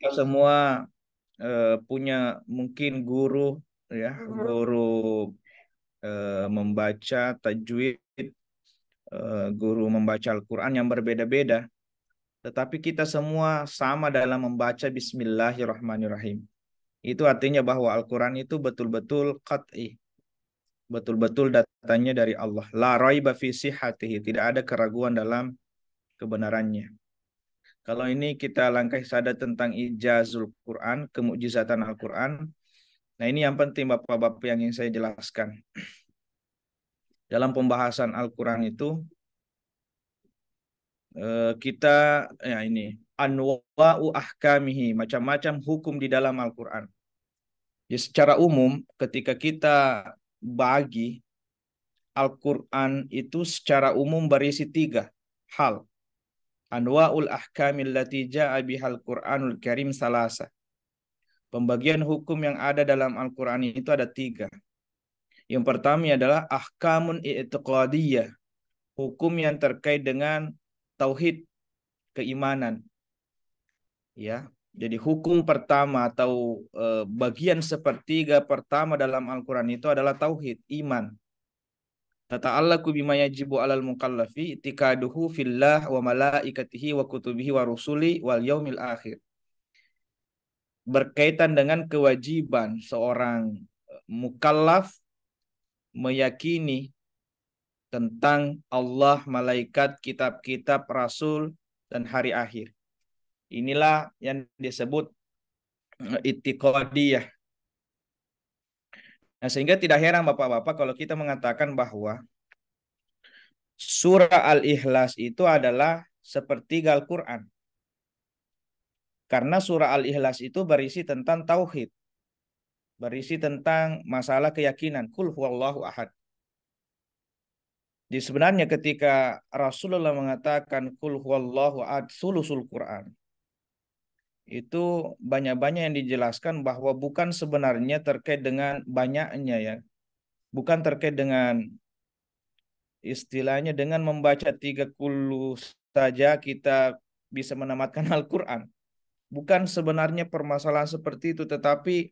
kita semua punya mungkin guru, ya, guru membaca tajwid, guru membaca Al-Quran yang berbeda-beda. Tetapi kita semua sama dalam membaca Bismillahirrahmanirrahim. Itu artinya bahwa Al-Quran itu betul-betul qat'i, betul-betul datangnya dari Allah. La raiba fi sihhatihi, tidak ada keraguan dalam kebenarannya. Kalau ini kita langkah sadar tentang ijazul Quran, kemukjizatan Al-Quran. Nah, ini yang penting Bapak-Bapak yang ingin saya jelaskan. Dalam pembahasan Al-Quran itu kita ya ini anwa'u ahkamihi, macam-macam hukum di dalam Al-Quran. Ya, secara umum ketika kita bagi Al-Quran itu secara umum berisi tiga hal. Anwa'ul ahkamil lati ja'a bihal Qur'anul Karim salasa. Pembagian hukum yang ada dalam Al-Quran itu ada tiga. Yang pertama adalah ahkamun i'tiqadiyah, hukum yang terkait dengan tauhid, keimanan. Ya, jadi hukum pertama atau bagian sepertiga pertama dalam Al-Quran itu adalah tauhid, iman. Tata'allaqu bima yajibu 'alal mukallafi tikaduhu fillah wa malaikatihi wa kutubihi wa rusuli wal yaumil akhir. Berkaitan dengan kewajiban seorang mukallaf meyakini tentang Allah, malaikat, kitab-kitab, rasul, dan hari akhir. Inilah yang disebut i'tiqadiyah. Nah, sehingga tidak heran Bapak-Bapak kalau kita mengatakan bahwa surah Al-Ikhlas itu adalah sepertiga Al-Quran. Karena surah Al-Ikhlas itu berisi tentang tauhid, berisi tentang masalah keyakinan. Qul huwallahu ahad. Jadi sebenarnya ketika Rasulullah mengatakan Qul huwallahu ahad sulusul Quran, itu banyak-banyak yang dijelaskan bahwa bukan sebenarnya terkait dengan banyaknya, ya. Bukan terkait dengan istilahnya dengan membaca 30 saja kita bisa menamatkan Al-Quran. Bukan sebenarnya permasalahan seperti itu, tetapi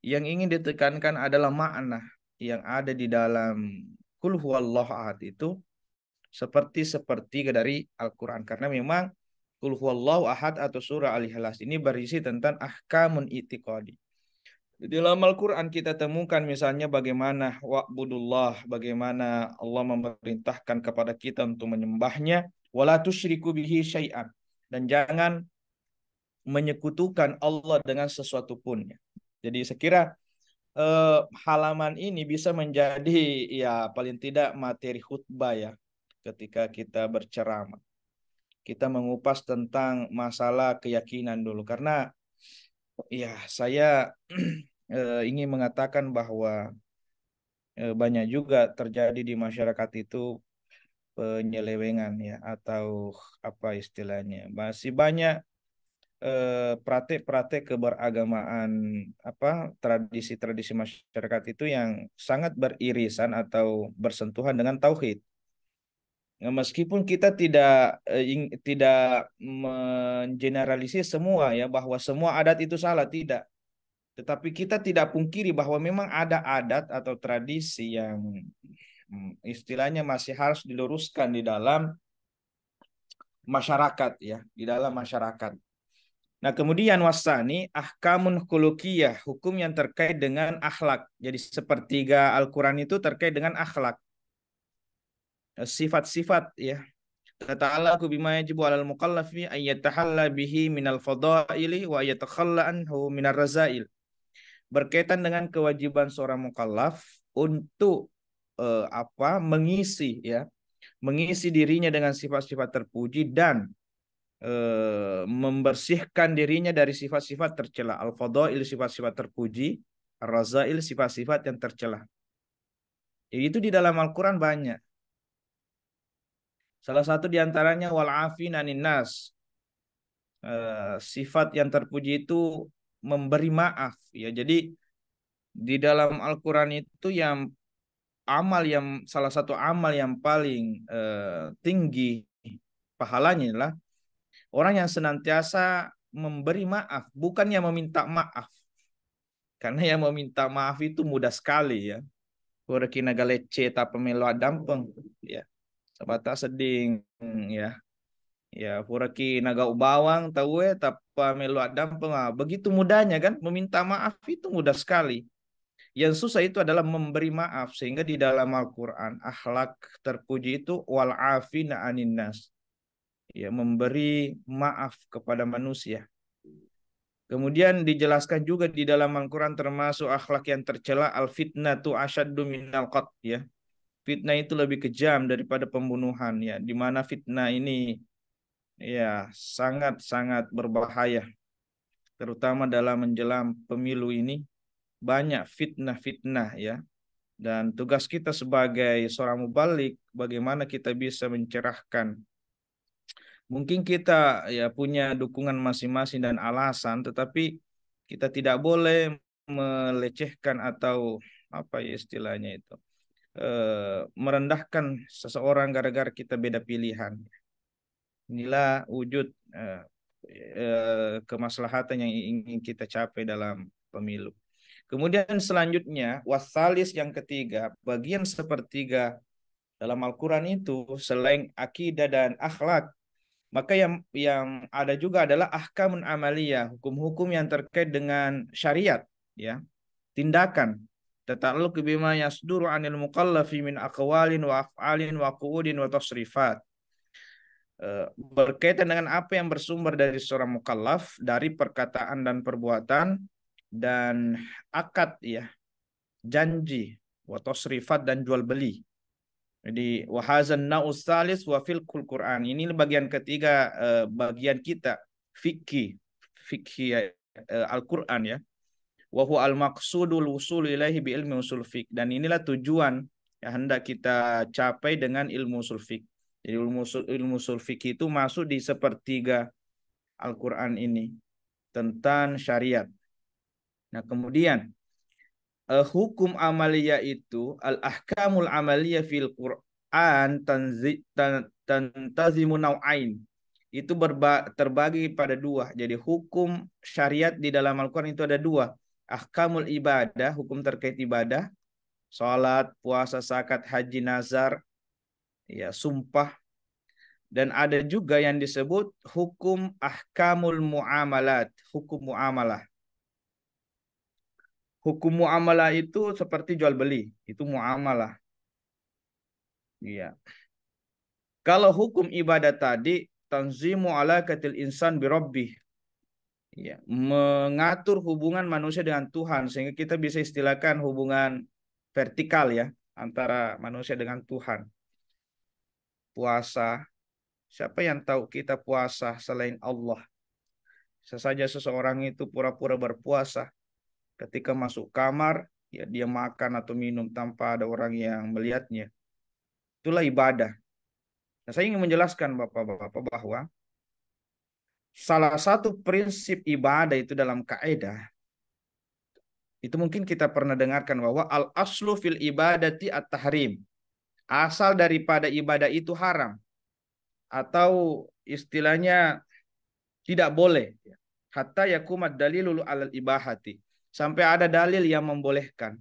yang ingin ditekankan adalah makna yang ada di dalam Qul huwallahu ahad itu seperti sepertiga dari Al-Quran. Karena memang Qul huwallahu ahad atau surah Al-Ikhlas ini berisi tentang ahkamun i'tiqadi. Di dalam Al-Quran kita temukan misalnya bagaimana wa'budullah, bagaimana Allah memerintahkan kepada kita untuk menyembahnya, wala tusyriku bihi syai'an, dan jangan menyekutukan Allah dengan sesuatu pun. Jadi saya kira halaman ini bisa menjadi ya paling tidak materi khutbah, ya, ketika kita berceramah. Kita mengupas tentang masalah keyakinan dulu karena ya saya ingin mengatakan bahwa banyak juga terjadi di masyarakat itu penyelewengan, ya, atau apa istilahnya. Masih banyak praktek-praktek keberagamaan, apa, tradisi-tradisi masyarakat itu yang sangat beririsan atau bersentuhan dengan tauhid. Ya, meskipun kita tidak mengeneralisir semua, ya, bahwa semua adat itu salah, tidak. Tetapi kita tidak pungkiri bahwa memang ada adat atau tradisi yang istilahnya masih harus diluruskan di dalam masyarakat, ya, di dalam masyarakat. Nah, kemudian wasani ahkamun khuluqiyah, hukum yang terkait dengan akhlak. Jadi sepertiga Al-Quran itu terkait dengan akhlak. Sifat-sifat, ya. Ta'alaku bima yajibu 'alal mukallafi ay yatahalla bihi minal fadaili wa yatakhalla anhu minar razail. Berkaitan dengan kewajiban seorang mukallaf untuk mengisi, ya, mengisi dirinya dengan sifat-sifat terpuji dan membersihkan dirinya dari sifat-sifat tercela. Al-fadail sifat-sifat terpuji, ar-razail sifat-sifat yang tercela. Itu di dalam Al-Quran banyak. Salah satu di antaranya wal afin anin nas. Sifat yang terpuji itu memberi maaf, ya. Jadi di dalam Al-Quran itu yang salah satu amal yang paling tinggi pahalanya adalah orang yang senantiasa memberi maaf, bukannya meminta maaf. Karena yang meminta maaf itu mudah sekali ya. Pura kina galece tapa melo dampeng ya. Sabata seding ya. Ya, pura kina gau bawang tahu tapa melo dampeng. Begitu mudahnya kan, meminta maaf itu mudah sekali. Yang susah itu adalah memberi maaf, sehingga di dalam Al-Quran akhlak terpuji itu wal afina anin nas, ya, memberi maaf kepada manusia. Kemudian dijelaskan juga di dalam Al-Quran termasuk akhlak yang tercela, al fitnatu asyaddu minal qatl, ya. Fitnah itu lebih kejam daripada pembunuhan, ya, di mana fitnah ini ya sangat-sangat berbahaya, terutama dalam menjelang pemilu ini banyak fitnah-fitnah, ya. Dan tugas kita sebagai seorang mubalik, bagaimana kita bisa mencerahkan. Mungkin kita ya punya dukungan masing-masing dan alasan, tetapi kita tidak boleh melecehkan atau apa ya istilahnya itu, merendahkan seseorang gara-gara kita beda pilihan. Inilah wujud kemaslahatan yang ingin kita capai dalam pemilu. Kemudian selanjutnya, wasalis yang ketiga, bagian sepertiga dalam Al-Quran itu selain akidah dan akhlak, maka yang ada juga adalah ahkamun amaliyah, hukum-hukum yang terkait dengan syariat, ya, tindakan. Tata'alluq bima yasduru 'anil mukallafi min aqwalin wa af'alin wa qu'udin wa tasrifat. Berkaitan dengan apa yang bersumber dari seorang mukallaf, dari perkataan dan perbuatan dan akad, ya, janji, wa tasrifat dan jual beli. Jadi wahazan naus salis wa fil Quran. Ini bagian ketiga, bagian kita fikih Al-Quran, ya. Wa huwa al-maqsudul wusul ilaihi bi ilmi usul fiqh. Dan inilah tujuan yang hendak kita capai dengan ilmu usul fiqh. Jadi ilmu usul fiqh itu masuk di sepertiga Al-Quran ini tentang syariat. Nah, kemudian hukum amaliyah itu al-ahkamul amaliyah fil Quran tantazimu nau'ain. Itu terbagi pada dua. Jadi hukum syariat di dalam Al-Quran itu ada dua. Ahkamul ibadah, hukum terkait ibadah, salat, puasa, zakat, haji, nazar, ya, sumpah. Dan ada juga yang disebut hukum ahkamul muamalat, hukum muamalah. Hukum muamalah itu seperti jual beli, itu muamalah. Iya. Kalau hukum ibadah tadi, tanzimu ala katil insan birobbih. Ya, mengatur hubungan manusia dengan Tuhan, sehingga kita bisa istilahkan hubungan vertikal, ya, antara manusia dengan Tuhan. Puasa, siapa yang tahu kita puasa selain Allah? Sesaja seseorang itu pura-pura berpuasa, ketika masuk kamar, ya, dia makan atau minum tanpa ada orang yang melihatnya. Itulah ibadah. Nah, saya ingin menjelaskan Bapak-bapak bahwa salah satu prinsip ibadah itu dalam kaidah itu mungkin kita pernah dengarkan bahwa al aslu fil ibadati at-tahrim. Asal daripada ibadah itu haram atau istilahnya tidak boleh. Hatta yakumad dalilul alal ibahati. Sampai ada dalil yang membolehkan.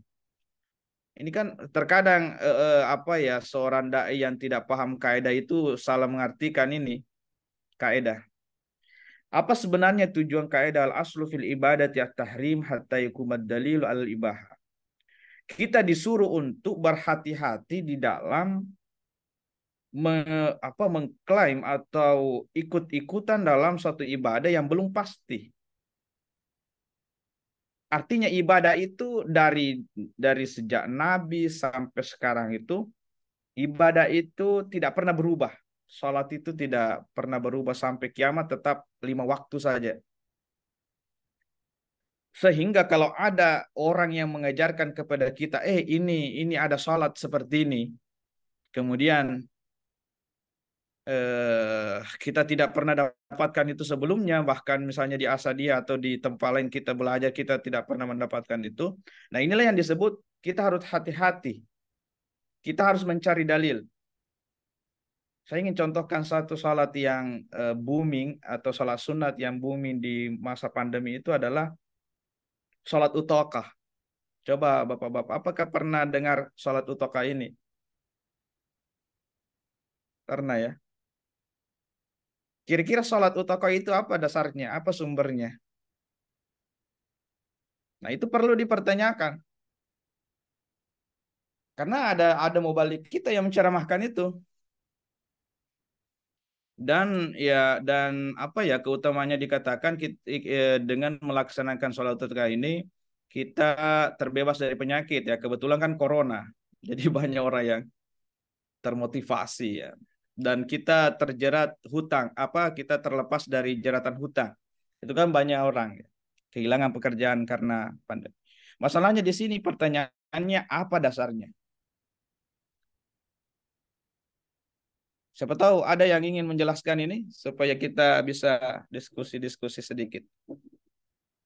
Ini kan terkadang apa ya, seorang dai yang tidak paham kaidah itu salah mengartikan ini kaidah. Apa sebenarnya tujuan kaidah al-aslu fil ibadati at-tahrim hatta yakumad dalil al-ibahah? Kita disuruh untuk berhati-hati di dalam mengklaim atau ikut-ikutan dalam suatu ibadah yang belum pasti. Artinya ibadah itu dari sejak Nabi sampai sekarang itu, ibadah itu tidak pernah berubah. Salat itu tidak pernah berubah sampai kiamat, tetap 5 waktu saja. Sehingga kalau ada orang yang mengajarkan kepada kita, ini ada salat seperti ini, kemudian kita tidak pernah dapatkan itu sebelumnya, bahkan misalnya di Asadia atau di tempat lain kita belajar, kita tidak pernah mendapatkan itu. Nah, inilah yang disebut kita harus hati-hati. Kita harus mencari dalil. Saya ingin contohkan satu salat yang booming atau salat sunat yang booming di masa pandemi itu adalah salat utokah. Coba Bapak-bapak, apakah pernah dengar salat utokah ini? Pernah ya? Kira-kira salat utokah itu apa dasarnya? Apa sumbernya? Nah, itu perlu dipertanyakan. Karena ada mubalik kita yang menceramahkan itu. Dan apa ya keutamanya dikatakan dengan melaksanakan sholat tatkala ini kita terbebas dari penyakit ya, kebetulan kan corona, jadi banyak orang yang termotivasi ya, dan kita terjerat hutang, apa kita terlepas dari jeratan hutang, itu kan banyak orang ya, kehilangan pekerjaan karena pandemi. Masalahnya di sini pertanyaannya apa dasarnya? Siapa tahu ada yang ingin menjelaskan ini supaya kita bisa diskusi-diskusi sedikit.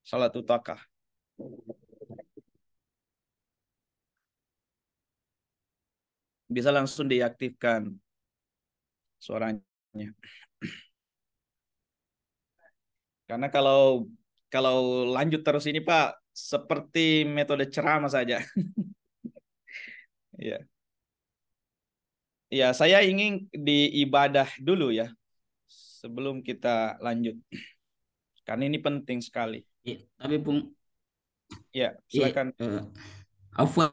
Salat utakah. Bisa langsung diaktifkan suaranya. Karena kalau kalau lanjut terus ini Pak, seperti metode ceramah saja. Ya. Ya, saya ingin diibadah dulu ya sebelum kita lanjut. Karena ini penting sekali. Ya, tapi Pung, Ya, ya, silakan. Afwan,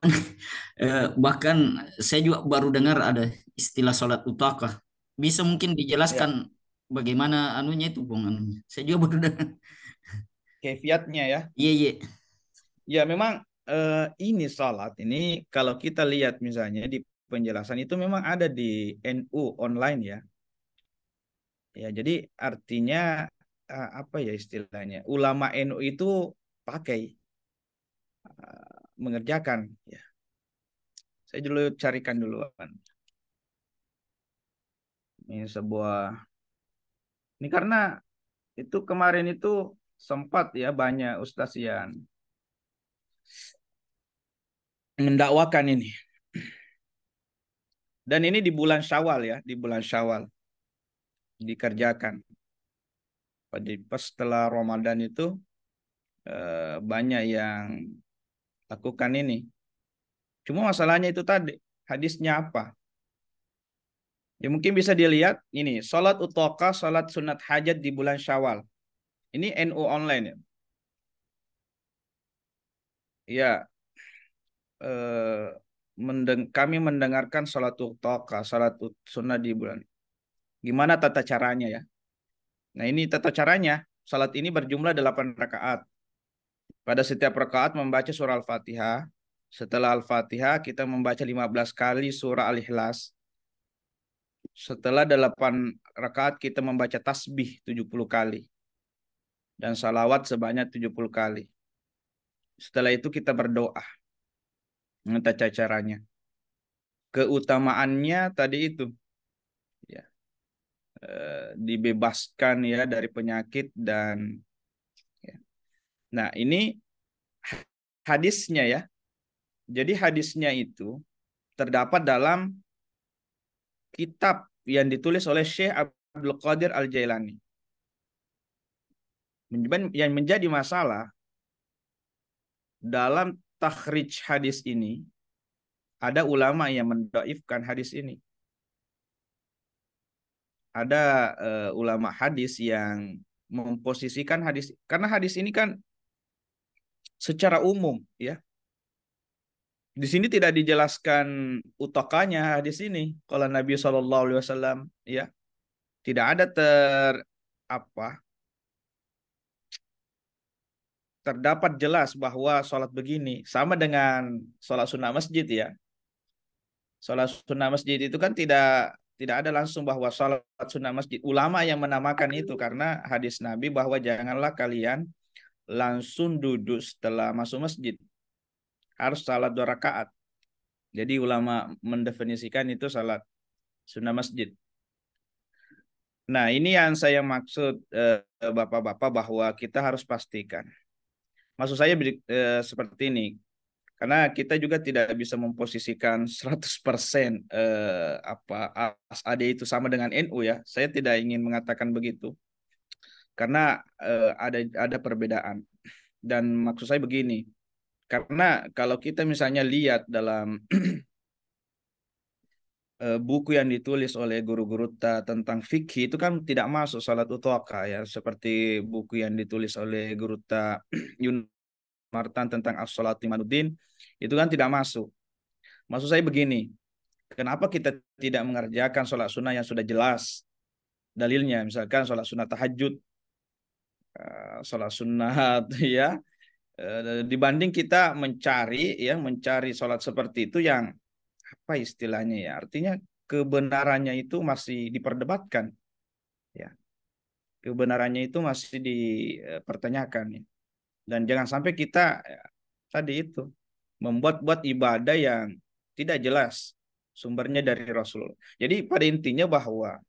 bahkan saya juga baru dengar ada istilah sholat utakah. Bisa mungkin Ya, dijelaskan bagaimana anunya itu, Bung? Anunya. Saya juga baru dengar. kefiatnya ya. Iya, iya. Ya, memang ini salat ini kalau kita lihat misalnya di penjelasan itu memang ada di NU online ya. Ya, jadi artinya apa ya istilahnya? Ulama NU itu pakai mengerjakan ya. Saya dulu carikan dulu kan. Ini sebuah ini karena itu kemarin itu sempat ya banyak ustaz yang mendakwakan ini. Dan ini di bulan Syawal ya, di bulan Syawal dikerjakan. Pas setelah Ramadan itu banyak yang lakukan ini. Cuma masalahnya itu tadi, hadisnya apa? Ya mungkin bisa dilihat ini, salat utaka, salat sunat hajat di bulan Syawal. Ini NU online ya. Ya, kami mendengarkan salat utaka, salat sunat di bulan. Gimana tata caranya ya? Nah, ini tata caranya. Salat ini berjumlah 8 rakaat. Pada setiap rakaat membaca surah Al-Fatihah. Setelah Al-Fatihah kita membaca 15 kali surah Al-Ikhlas. Setelah 8 rakaat kita membaca tasbih 70 kali. Dan salawat sebanyak 70 kali. Setelah itu kita berdoa. Tata caranya. Keutamaannya tadi itu. Ya, dibebaskan ya dari penyakit dan ya. Nah ini hadisnya ya. Jadi hadisnya itu terdapat dalam kitab yang ditulis oleh Syekh Abdul Qadir Al-Jailani. Yang menjadi masalah dalam takhrij hadis ini, ada ulama yang mendaifkan hadis ini. Ada ulama hadis yang memposisikan hadis, karena hadis ini kan secara umum ya. Di sini tidak dijelaskan utakanya hadis ini. Kalau Nabi SAW ya tidak ada apa terdapat jelas bahwa sholat begini sama dengan sholat sunnah masjid ya. Sholat sunnah masjid itu kan tidak ada langsung bahwa sholat sunnah masjid. Ulama yang menamakan itu karena hadis Nabi bahwa janganlah kalian langsung duduk setelah masuk masjid. Harus salat 2 rakaat. Jadi ulama mendefinisikan itu salat sunnah masjid. Nah, ini yang saya maksud bapak-bapak bahwa kita harus pastikan. Maksud saya seperti ini. Karena kita juga tidak bisa memposisikan 100% ASAD itu sama dengan NU ya. Saya tidak ingin mengatakan begitu. Karena ada perbedaan. Dan maksud saya begini, karena kalau kita misalnya lihat dalam buku yang ditulis oleh guru-guru tentang fikih itu kan tidak masuk salat utwaka ya, seperti buku yang ditulis oleh guru Yun Martan tentang as-salat imanuddin itu kan tidak masuk. Maksud saya begini, kenapa kita tidak mengerjakan sholat sunnah yang sudah jelas dalilnya, misalkan sholat sunnah tahajud, sholat sunnah ya, dibanding kita mencari sholat seperti itu yang apa istilahnya ya, artinya kebenarannya itu masih diperdebatkan ya, kebenarannya itu masih dipertanyakan ya. Dan jangan sampai kita ya, tadi itu membuat-buat ibadah yang tidak jelas sumbernya dari Rasulullah. Jadi pada intinya bahwa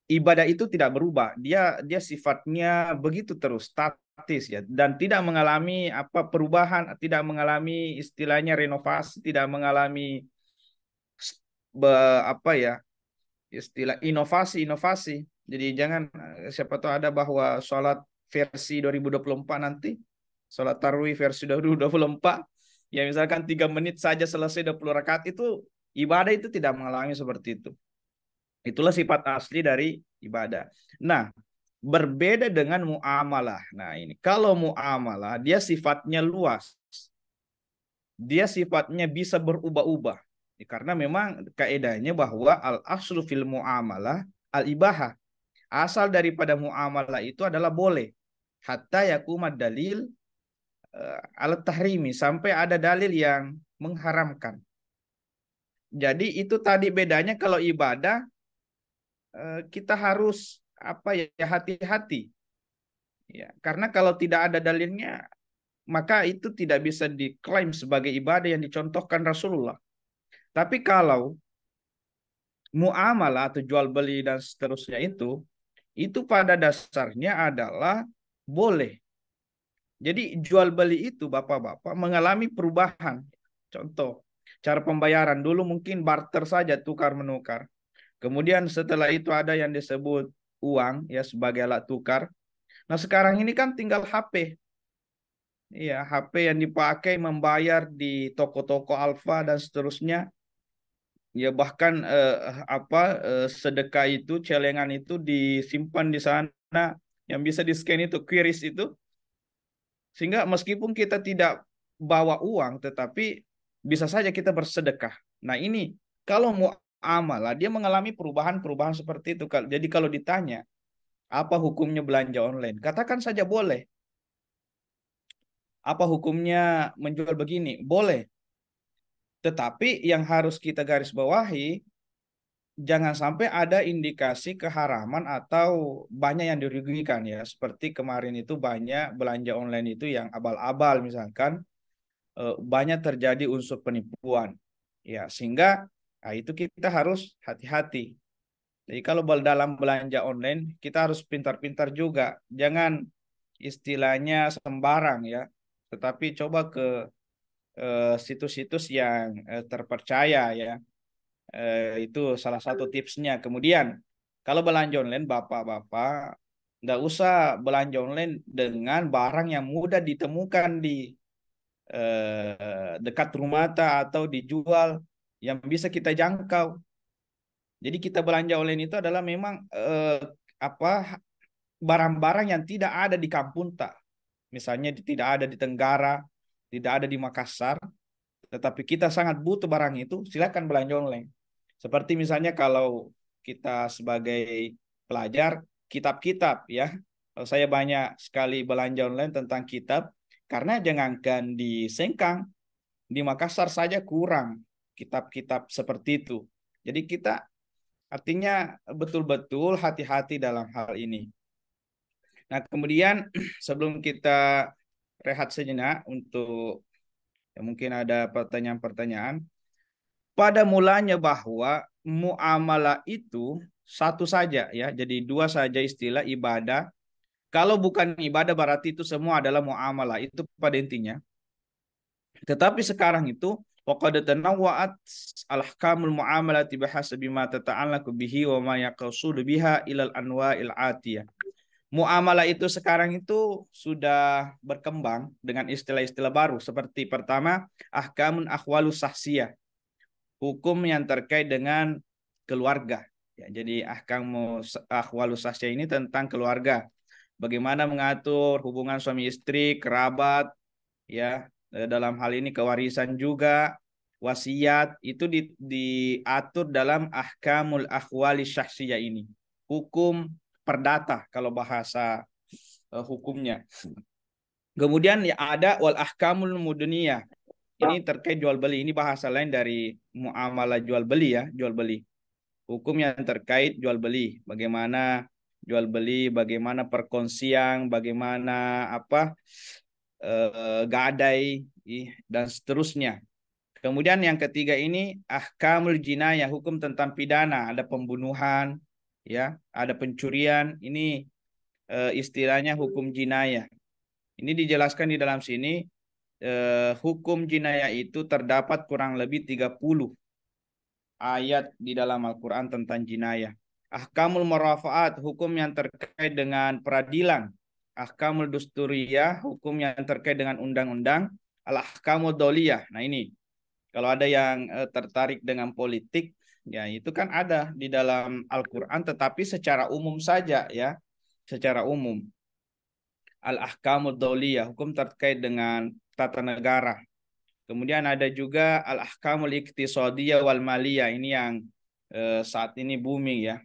ibadah itu tidak berubah, dia sifatnya begitu terus statis ya, dan tidak mengalami apa perubahan, tidak mengalami istilahnya renovasi, tidak mengalami apa ya istilah inovasi. Jadi jangan siapa tahu ada bahwa sholat versi 2024 nanti, sholat tarawih versi 2024, ya misalkan 3 menit saja selesai 20 rakaat itu ibadah itu tidak mengalami seperti itu. Itulah sifat asli dari ibadah. Nah, berbeda dengan muamalah. Nah, ini kalau muamalah dia sifatnya luas. Dia sifatnya bisa berubah-ubah. Karena memang kaedahnya bahwa al-aslu fil muamalah al-ibahah. Asal daripada muamalah itu adalah boleh. Hatta yakumad dalil alat tahrimi. Sampai ada dalil yang mengharamkan. Jadi itu tadi bedanya kalau ibadah kita harus apa ya hati-hati. Ya, karena kalau tidak ada dalilnya maka itu tidak bisa diklaim sebagai ibadah yang dicontohkan Rasulullah. Tapi kalau muamalah atau jual beli dan seterusnya itu pada dasarnya adalah boleh. Jadi jual beli itu bapak-bapak mengalami perubahan. Contoh, cara pembayaran dulu mungkin barter saja, tukar menukar. Kemudian setelah itu ada yang disebut uang ya sebagai alat tukar. Nah sekarang ini kan tinggal HP. Iya, HP yang dipakai membayar di toko-toko Alfa dan seterusnya. Ya bahkan sedekah itu, celengan itu disimpan di sana yang bisa di-scan itu, QRIS itu. Sehingga meskipun kita tidak bawa uang, tetapi bisa saja kita bersedekah. Nah ini kalau muamalah dia mengalami perubahan-perubahan seperti itu. Jadi kalau ditanya apa hukumnya belanja online, katakan saja boleh. Apa hukumnya menjual begini? Boleh. Tetapi yang harus kita garis bawahi, jangan sampai ada indikasi keharaman atau banyak yang dirugikan ya. Seperti kemarin itu banyak belanja online itu yang abal-abal misalkan, banyak terjadi unsur penipuan. Ya, sehingga itu kita harus hati-hati. Jadi kalau dalam belanja online kita harus pintar-pintar juga. Jangan istilahnya sembarang ya. Tetapi coba ke situs-situs yang terpercaya ya. Itu salah satu tipsnya. Kemudian kalau belanja online, bapak-bapak nggak usah belanja online dengan barang yang mudah ditemukan di dekat rumah atau dijual yang bisa kita jangkau. Jadi kita belanja online itu adalah memang apa barang-barang yang tidak ada di kampung tak. Misalnya tidak ada di Tenggara, tidak ada di Makassar, tetapi kita sangat butuh barang itu, silakan belanja online. Seperti misalnya kalau kita sebagai pelajar, kitab-kitab ya. Kalau saya banyak sekali belanja online tentang kitab, karena jangankan di Sengkang, di Makassar saja kurang kitab-kitab seperti itu. Jadi kita artinya betul-betul hati-hati dalam hal ini. Nah, kemudian sebelum kita rehat sejenak untuk ya, mungkin ada pertanyaan-pertanyaan. Pada mulanya bahwa muamalah itu satu saja ya, jadi dua saja istilah ibadah. Kalau bukan ibadah berarti itu semua adalah muamalah. Itu pada intinya. Tetapi sekarang itu waqad tanawwa'at al-ahkamul muamalati bihasabi ma tata'allaqu bihi wa ma yaqsudu biha ilal anwa'il atiyah. Muamalah itu sekarang itu sudah berkembang dengan istilah-istilah baru seperti pertama ahkamun akhwalus sahsiyah, hukum yang terkait dengan keluarga. Ya, jadi akhwalus sahsiyah ini tentang keluarga. Bagaimana mengatur hubungan suami istri, kerabat, ya dalam hal ini kewarisan juga, wasiat itu diatur dalam ahkamul akhwali syahsiyah ini, hukum perdata kalau bahasa hukumnya. Kemudian ya ada wal ahkamul mudniyah, ini terkait jual beli, ini bahasa lain dari muamalah jual beli ya, jual beli, hukum yang terkait jual beli, bagaimana jual beli, bagaimana perkongsian, bagaimana apa gadai dan seterusnya. Kemudian yang ketiga ini ahkamul jinayah, hukum tentang pidana, ada pembunuhan, ya, ada pencurian, ini istilahnya hukum jinayah. Ini dijelaskan di dalam sini, hukum jinayah itu terdapat kurang lebih 30 ayat di dalam Al-Quran tentang jinayah. Ahkamul murafaat, hukum yang terkait dengan peradilan. Ahkamul dusturiyah, hukum yang terkait dengan undang-undang. Al-ahkamul doliyah. Nah ini, kalau ada yang tertarik dengan politik, ya itu kan ada di dalam Al-Quran, tetapi secara umum saja ya, secara umum. Al-ahkamul doliyah, hukum terkait dengan tata negara. Kemudian ada juga al-ahkamul iktisadiyah wal maliyah, ini yang saat ini booming ya.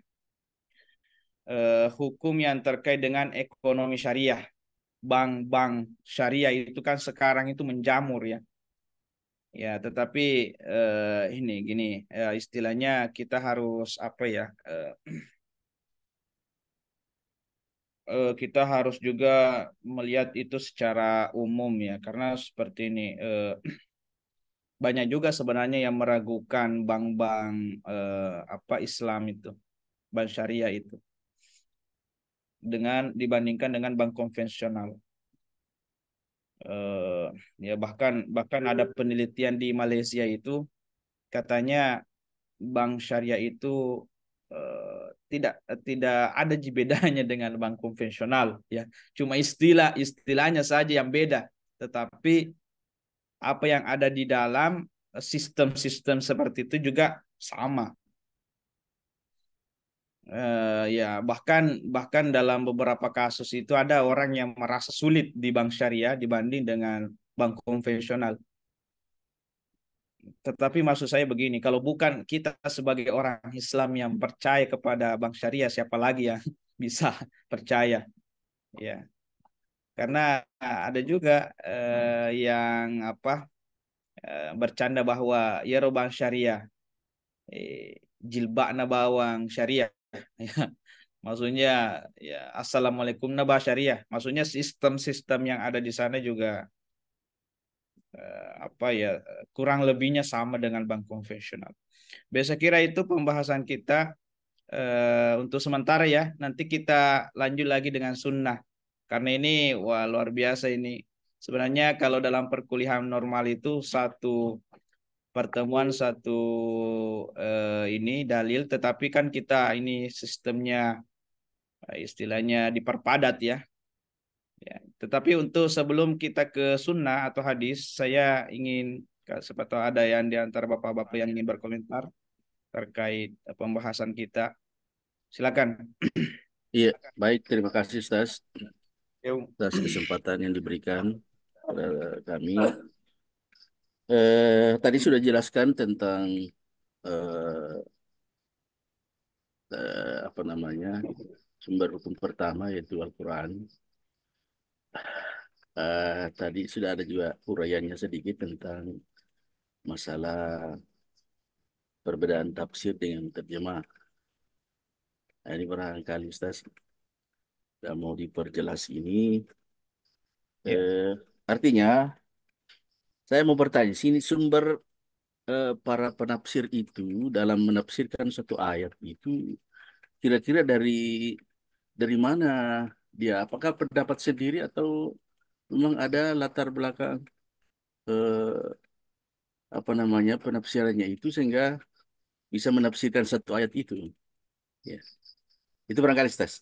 Hukum yang terkait dengan ekonomi syariah. Bank-bank syariah itu kan sekarang itu menjamur ya. Ya, tetapi ini gini, istilahnya kita harus apa ya? Kita harus juga melihat itu secara umum ya, karena seperti ini. Banyak juga sebenarnya yang meragukan bank-bank apa Islam itu, bank syariah itu dengan dibandingkan dengan bank konvensional. Eh, ya bahkan bahkan ada penelitian di Malaysia itu katanya bank syariah itu tidak tidak ada bedanya dengan bank konvensional ya. Cuma istilahnya saja yang beda, tetapi apa yang ada di dalam sistem-sistem seperti itu juga sama. Ya bahkan bahkan dalam beberapa kasus itu ada orang yang merasa sulit di bank syariah dibanding dengan bank konvensional. Tetapi maksud saya begini, kalau bukan kita sebagai orang Islam yang percaya kepada bank syariah, siapa lagi yang bisa percaya? Ya, karena ada juga yang apa bercanda bahwa ya bank syariah, jilbakna bawang syariah. Maksudnya ya assalamualaikum nabah syariah. Maksudnya sistem-sistem yang ada di sana juga apa ya kurang lebihnya sama dengan bank konvensional. Biasa kira itu pembahasan kita untuk sementara ya. Nanti kita lanjut lagi dengan sunnah. Karena ini wah luar biasa ini. Sebenarnya kalau dalam perkuliahan normal itu satu pertemuan satu ini dalil, tetapi kan kita ini sistemnya istilahnya diperpadat ya. Ya, tetapi untuk sebelum kita ke sunnah atau hadis, saya ingin siapa tahu ada yang di antara bapak-bapak yang ingin berkomentar terkait pembahasan kita. Silakan. Iya, baik. Terima kasih, Stas, Yuk. atas kesempatan yang diberikan kepada kami. Tadi sudah jelaskan tentang eh, apa namanya sumber hukum pertama yaitu Al-Quran. Tadi sudah ada juga uraiannya sedikit tentang masalah perbedaan tafsir dengan terjemah. Nah, ini barangkali Ustaz tidak mau diperjelas ini. Ya. Artinya, saya mau bertanya, sini sumber para penafsir itu dalam menafsirkan satu ayat itu kira-kira dari mana dia? Apakah pendapat sendiri atau memang ada latar belakang? eh, apa namanya penafsirannya itu sehingga bisa menafsirkan satu ayat itu. Ya, itu barangkali Stas.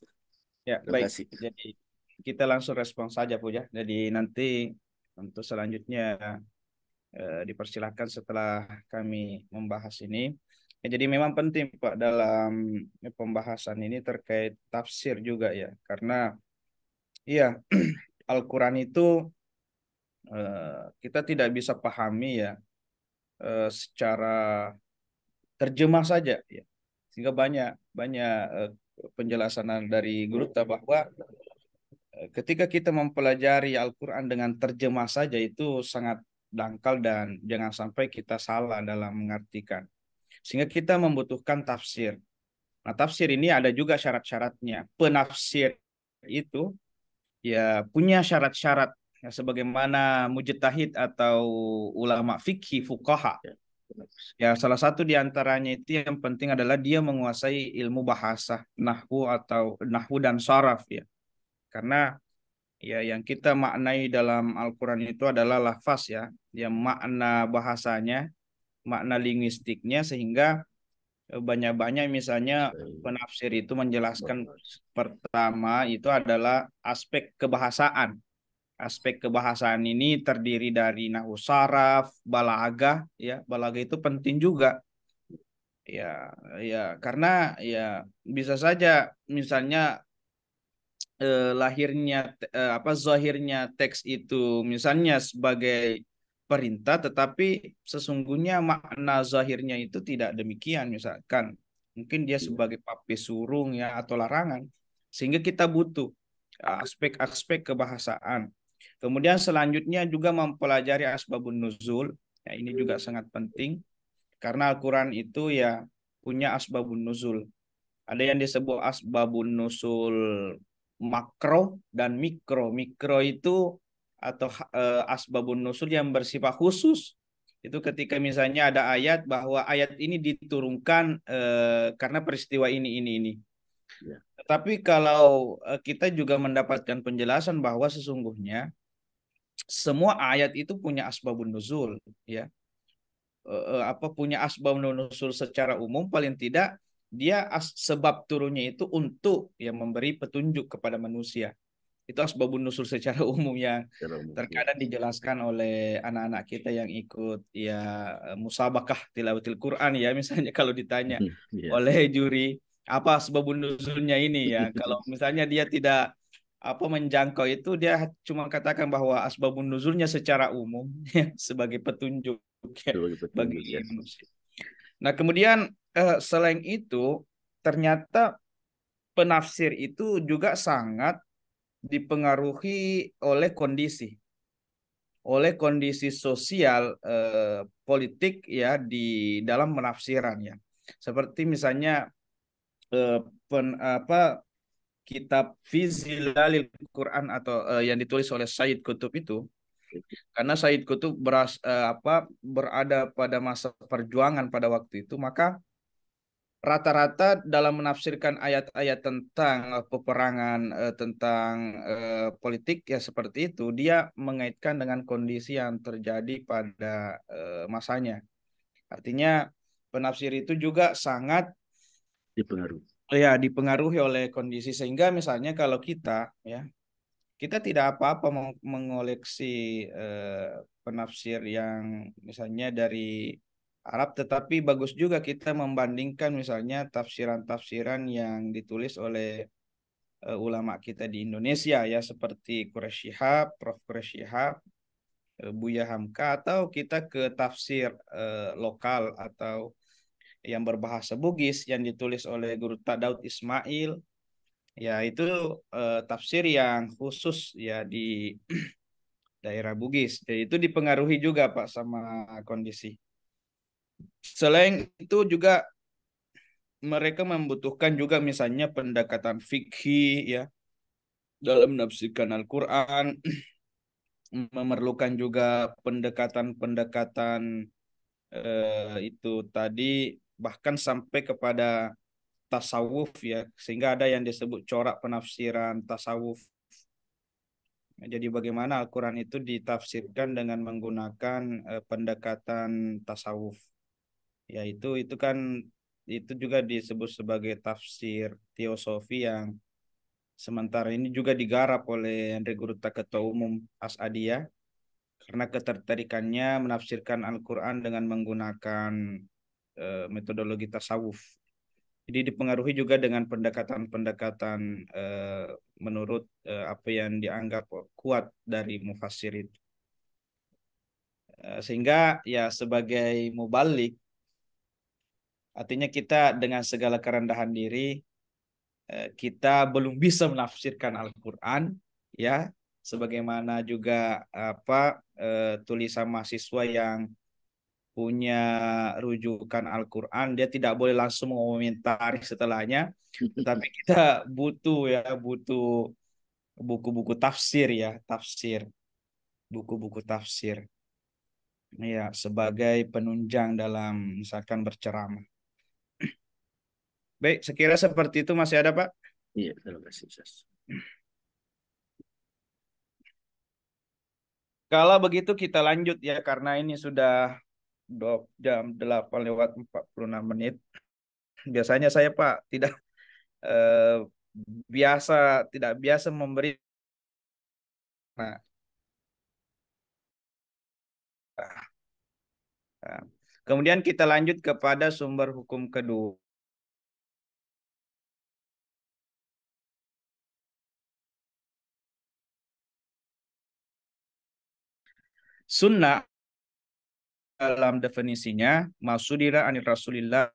Ya, Terima baik. kasih. Jadi kita langsung respon saja, Puja. Jadi nanti untuk selanjutnya dipersilahkan setelah kami membahas ini. Ya, jadi memang penting Pak dalam pembahasan ini terkait tafsir juga ya, karena iya Al-Quran itu kita tidak bisa pahami ya secara terjemah saja ya, sehingga banyak banyak penjelasan dari Guru bahwa ketika kita mempelajari Al-Quran dengan terjemah saja itu sangat dangkal dan jangan sampai kita salah dalam mengartikan. Sehingga kita membutuhkan tafsir. Nah, tafsir ini ada juga syarat-syaratnya. Penafsir itu ya punya syarat-syarat ya, sebagaimana mujtahid atau ulama fikih fuqaha. Ya. Ya, salah satu di antaranya itu yang penting adalah dia menguasai ilmu bahasa, nahwu atau nahwu dan saraf ya. Karena ya yang kita maknai dalam Al-Quran itu adalah lafaz ya, yang makna bahasanya, makna linguistiknya sehingga banyak-banyak misalnya penafsir itu menjelaskan pertama itu adalah aspek kebahasaan. Aspek kebahasaan ini terdiri dari nahwu saraf, balaghah ya. Balaghah itu penting juga. Ya, ya karena ya bisa saja misalnya lahirnya apa zahirnya teks itu misalnya sebagai perintah tetapi sesungguhnya makna zahirnya itu tidak demikian misalkan mungkin dia Iya. sebagai surung ya atau larangan sehingga kita butuh aspek-aspek kebahasaan. Kemudian selanjutnya juga mempelajari asbabun nuzul. Ya, ini juga sangat penting karena Al-Quran itu ya punya asbabun nuzul. Ada yang disebut asbabun nusul makro dan mikro. Mikro itu atau asbabun nusul yang bersifat khusus. Itu ketika misalnya ada ayat bahwa ayat ini diturunkan karena peristiwa ini. Ya. Tetapi kalau kita juga mendapatkan penjelasan bahwa sesungguhnya semua ayat itu punya asbabun nuzul, ya. Apa punya asbab nusul secara umum paling tidak dia sebab turunnya itu untuk yang memberi petunjuk kepada manusia. Itu asbabun nusul secara umum yang Secara umum. Ya. terkadang dijelaskan oleh anak-anak kita yang ikut ya musabakah tilawatil Quran ya misalnya kalau ditanya Ya. oleh juri apa asbabun nusulnya ini ya kalau misalnya dia tidak apa menjangkau itu dia cuma katakan bahwa asbabun nuzulnya secara umum ya, sebagai petunjuk ya, Sebagai bagi petunjuk ya. manusia. Nah, kemudian selain itu ternyata penafsir itu juga sangat dipengaruhi oleh kondisi sosial politik ya di dalam penafsiran ya. Seperti misalnya eh, apa kitab Fi Zilalil Quran atau yang ditulis oleh Said Qutb itu karena Said Qutb berada pada masa perjuangan pada waktu itu maka rata-rata dalam menafsirkan ayat-ayat tentang peperangan tentang politik ya seperti itu dia mengaitkan dengan kondisi yang terjadi pada masanya. Artinya penafsir itu juga sangat Dipengaruhi. ya dipengaruhi oleh kondisi sehingga misalnya kalau kita ya kita tidak apa-apa mengoleksi penafsir yang misalnya dari Arab, tetapi bagus juga kita membandingkan misalnya tafsiran-tafsiran yang ditulis oleh ulama kita di Indonesia ya seperti Quraish Shihab, Prof. Quraish Shihab, Buya Hamka atau kita ke tafsir lokal atau yang berbahasa Bugis yang ditulis oleh Guru Daud Ismail. Ya itu tafsir yang khusus ya di daerah Bugis. Jadi itu dipengaruhi juga Pak sama kondisi. Selain itu juga mereka membutuhkan juga misalnya pendekatan fikih ya dalam menafsirkan Al-Quran, memerlukan juga pendekatan-pendekatan itu tadi bahkan sampai kepada tasawuf ya sehingga ada yang disebut corak penafsiran tasawuf. Jadi bagaimana Al-Quran itu ditafsirkan dengan menggunakan pendekatan tasawuf. Yaitu itu kan itu juga disebut sebagai tafsir teosofi yang sementara ini juga digarap oleh Andre Guruta Ketua Umum As'adiyah karena ketertarikannya menafsirkan Al-Quran dengan menggunakan metodologi tasawuf. Jadi dipengaruhi juga dengan pendekatan-pendekatan menurut apa yang dianggap kuat dari mufassir itu. Sehingga ya sebagai mubalik, artinya kita dengan segala kerendahan diri, kita belum bisa menafsirkan Al-Quran, ya, sebagaimana juga apa tulisan mahasiswa yang punya rujukan Al-Quran, dia tidak boleh langsung mengomentari setelahnya, tetapi kita butuh buku-buku tafsir ya, buku-buku tafsir ya sebagai penunjang dalam misalkan berceramah. Baik, sekira seperti itu masih ada Pak? Iya, terima kasih Ustaz. Kalau begitu kita lanjut ya karena ini sudah jam 8 lewat 46 menit. Biasanya saya Pak eh, biasa tidak biasa memberi. Nah, kemudian kita lanjut kepada sumber hukum kedua. Sunnah dalam definisinya masudira anil Rasulillah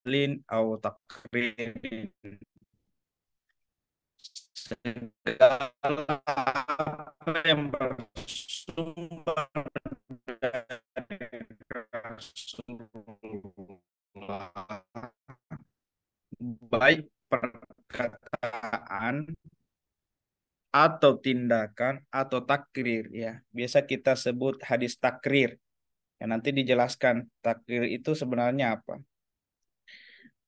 lin au takririn. Segala yang bersumber dari Rasulullah, baik perkataan atau tindakan atau takrir ya. Biasa kita sebut hadis takrir. Ya, nanti dijelaskan takrir itu sebenarnya apa.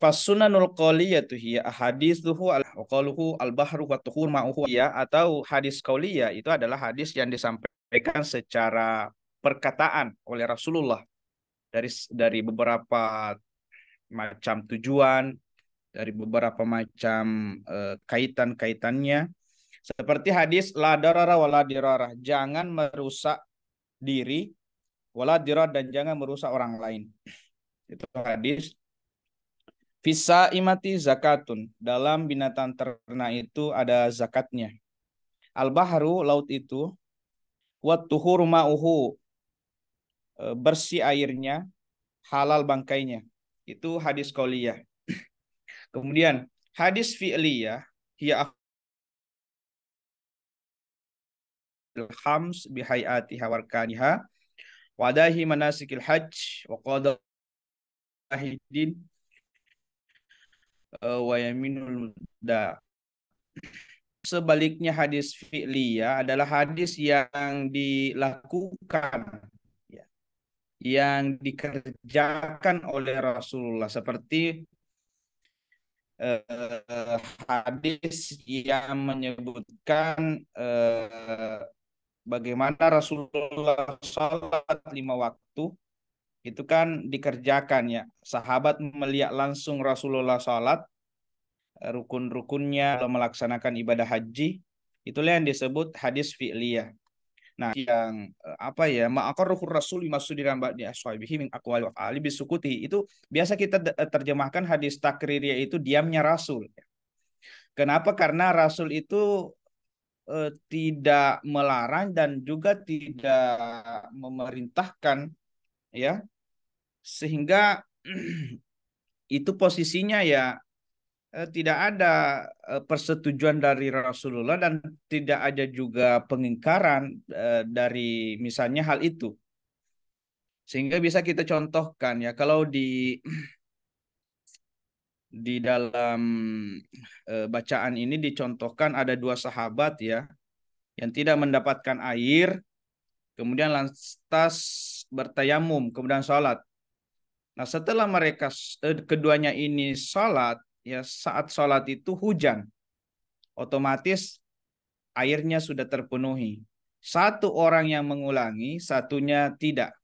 Fasunanul qauliyatu hiya ahaditsuhu al-qauluhu al-bahru wa tuhur ma'uhu ya, atau hadis qauliyah itu adalah hadis yang disampaikan secara perkataan oleh Rasulullah dari beberapa macam tujuan, dari beberapa macam kaitan-kaitannya. Seperti hadis la darara wala dirara, jangan merusak diri, wala dirar, dan jangan merusak orang lain. Itu hadis. Fisa imati zakatun, dalam binatang ternak itu ada zakatnya. Al-bahru, laut itu, wat tuhur ma'uhu, bersih airnya, halal bangkainya. Itu hadis qauliyah. Kemudian hadis fi'liyah, hiya al-khams bihayatiha warkaniha, wadahi manasikil hajj, wa qadahidin, wa yaminul da. Sebaliknya hadis fi'liyah adalah hadis yang dilakukan, ya, yang dikerjakan oleh Rasulullah, seperti hadis yang menyebutkan bagaimana Rasulullah sholat 5 waktu itu kan dikerjakan ya. Sahabat melihat langsung Rasulullah sholat, rukun-rukunnya melaksanakan ibadah haji, itulah yang disebut hadis fi'liyah. Nah, yang apa ya, ma'aqarruhur rasul masudiran ba'di ashabihi min aqwali wa af'ali bisukuti, itu biasa kita terjemahkan hadis takrir, yaitu diamnya Rasul. Kenapa? Karena Rasul itu tidak melarang dan juga tidak memerintahkan ya, sehingga itu posisinya ya tidak ada persetujuan dari Rasulullah dan tidak ada juga pengingkaran dari misalnya hal itu. Sehingga bisa kita contohkan ya, kalau di dalam bacaan ini dicontohkan ada 2 sahabat ya yang tidak mendapatkan air, kemudian lantas bertayamum, kemudian sholat. Nah, setelah mereka keduanya ini sholat, ya saat sholat itu hujan, otomatis airnya sudah terpenuhi. Satu orang yang mengulangi, satunya tidak.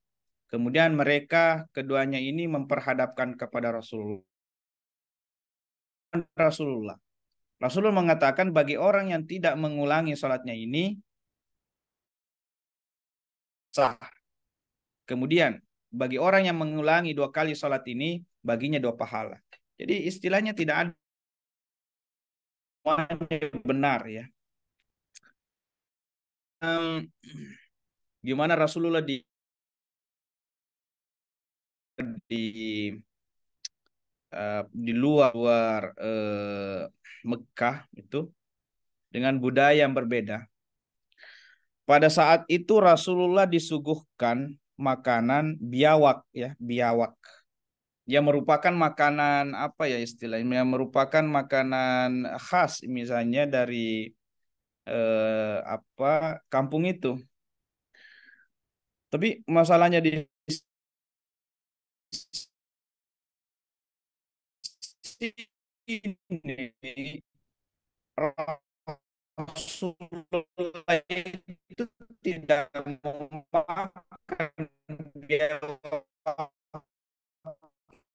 Kemudian mereka keduanya ini memperhadapkan kepada Rasulullah. Rasulullah mengatakan bagi orang yang tidak mengulangi sholatnya ini sah. Kemudian bagi orang yang mengulangi 2 kali sholat ini baginya 2 pahala. Jadi istilahnya tidak ada benar ya. Gimana Rasulullah di di luar Mekah itu dengan budaya yang berbeda. Pada saat itu Rasulullah disuguhkan makanan biawak ya, biawak. Yang merupakan makanan apa ya istilahnya? Yang merupakan makanan khas misalnya dari apa kampung itu. Tapi masalahnya di sini Rasulullah itu tidak memakan biawak